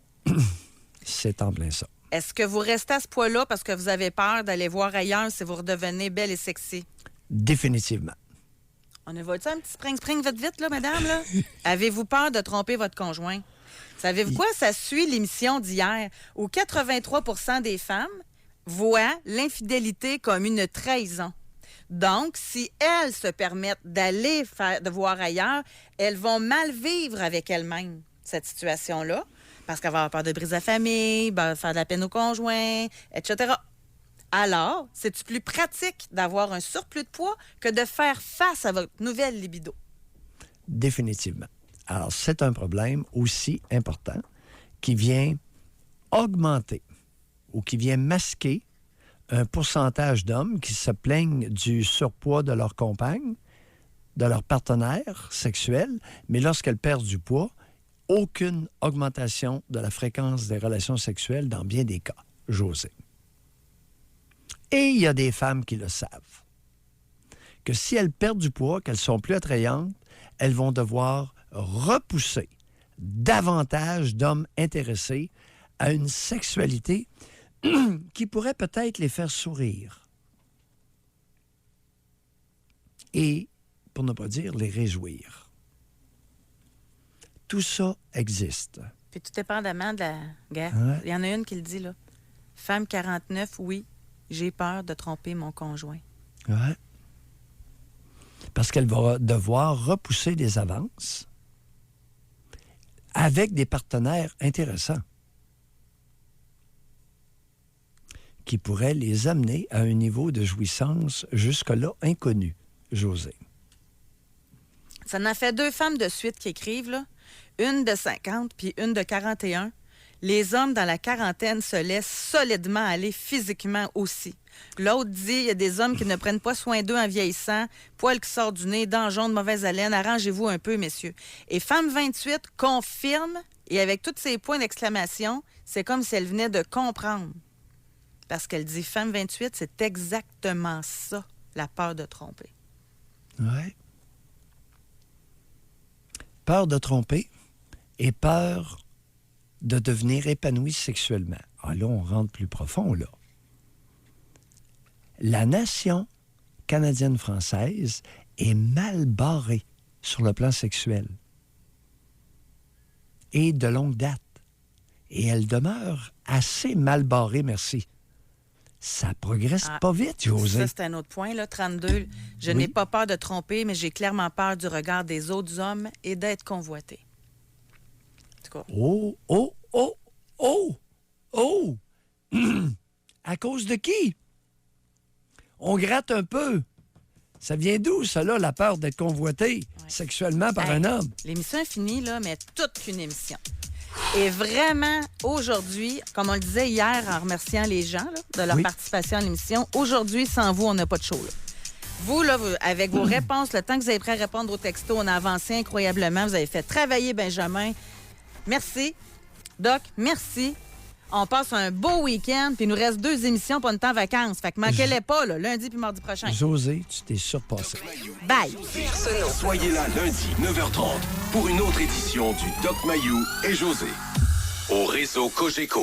C'est en plein ça. Est-ce que vous restez à ce poids-là parce que vous avez peur d'aller voir ailleurs si vous redevenez belle et sexy? Définitivement. On a volé ça un petit spring vite, là, madame, là? Avez-vous peur de tromper votre conjoint? Savez-vous quoi? Ça suit l'émission d'hier où 83 des femmes voient l'infidélité comme une trahison. Donc, si elles se permettent de voir ailleurs, elles vont mal vivre avec elles-mêmes cette situation-là, parce qu'elle va avoir peur de briser la famille, de faire de la peine au conjoint, etc. Alors, c'est plus pratique d'avoir un surplus de poids que de faire face à votre nouvelle libido. Définitivement. Alors, c'est un problème aussi important qui vient augmenter ou qui vient masquer un pourcentage d'hommes qui se plaignent du surpoids de leur compagne, de leur partenaire sexuel, mais lorsqu'elles perdent du poids, aucune augmentation de la fréquence des relations sexuelles dans bien des cas, José. Et il y a des femmes qui le savent, que si elles perdent du poids, qu'elles sont plus attrayantes, elles vont devoir repousser davantage d'hommes intéressés à une sexualité qui pourrait peut-être les faire sourire. Et, pour ne pas dire, les réjouir. Tout ça existe. Puis tout dépendamment de la guerre. Ouais. Il y en a une qui le dit, là. Femme 49, oui, j'ai peur de tromper mon conjoint. Ouais. Parce qu'elle va devoir repousser des avances avec des partenaires intéressants qui pourraient les amener à un niveau de jouissance jusque-là inconnu, José. Ça en a fait 2 femmes de suite qui écrivent, là. Une de 50 puis une de 41. Les hommes dans la quarantaine se laissent solidement aller physiquement aussi. L'autre dit, il y a des hommes qui ne prennent pas soin d'eux en vieillissant, poils qui sortent du nez, dents jaunes, mauvaise haleine, arrangez-vous un peu, messieurs. Et femme 28 confirme, et avec tous ces points d'exclamation, c'est comme si elle venait de comprendre. Parce qu'elle dit, femme 28, c'est exactement ça, la peur de tromper. Ouais. Peur de tromper et peur de devenir épanoui sexuellement. Ah, là, on rentre plus profond, là. La nation canadienne-française est mal barrée sur le plan sexuel. et de longue date. Et elle demeure assez mal barrée, merci. Ça progresse pas vite, José. Ça, c'est un autre point, là, 32. Je n'ai pas peur de tromper, mais j'ai clairement peur du regard des autres hommes et d'être convoité. En tout cas. Oh! À cause de qui? On gratte un peu. Ça vient d'où, ça, là, la peur d'être convoité sexuellement par un homme? L'émission est finie, là, mais toute qu'une émission. Et vraiment, aujourd'hui, comme on le disait hier en remerciant les gens là, de leur participation à l'émission, aujourd'hui, sans vous, on n'a pas de show. Là. Vous, là, avec vos réponses, le temps que vous avez pris à répondre aux textos, on a avancé incroyablement. Vous avez fait travailler Benjamin. Merci. Doc, merci. On passe un beau week-end, puis il nous reste 2 émissions pour une temps vacances. Fait que manquez-les pas, là, lundi puis mardi prochain. José, tu t'es surpassé. Bye. Soyez là lundi, 9h30, pour une autre édition du Doc Mayou et José. Au réseau Cogeco.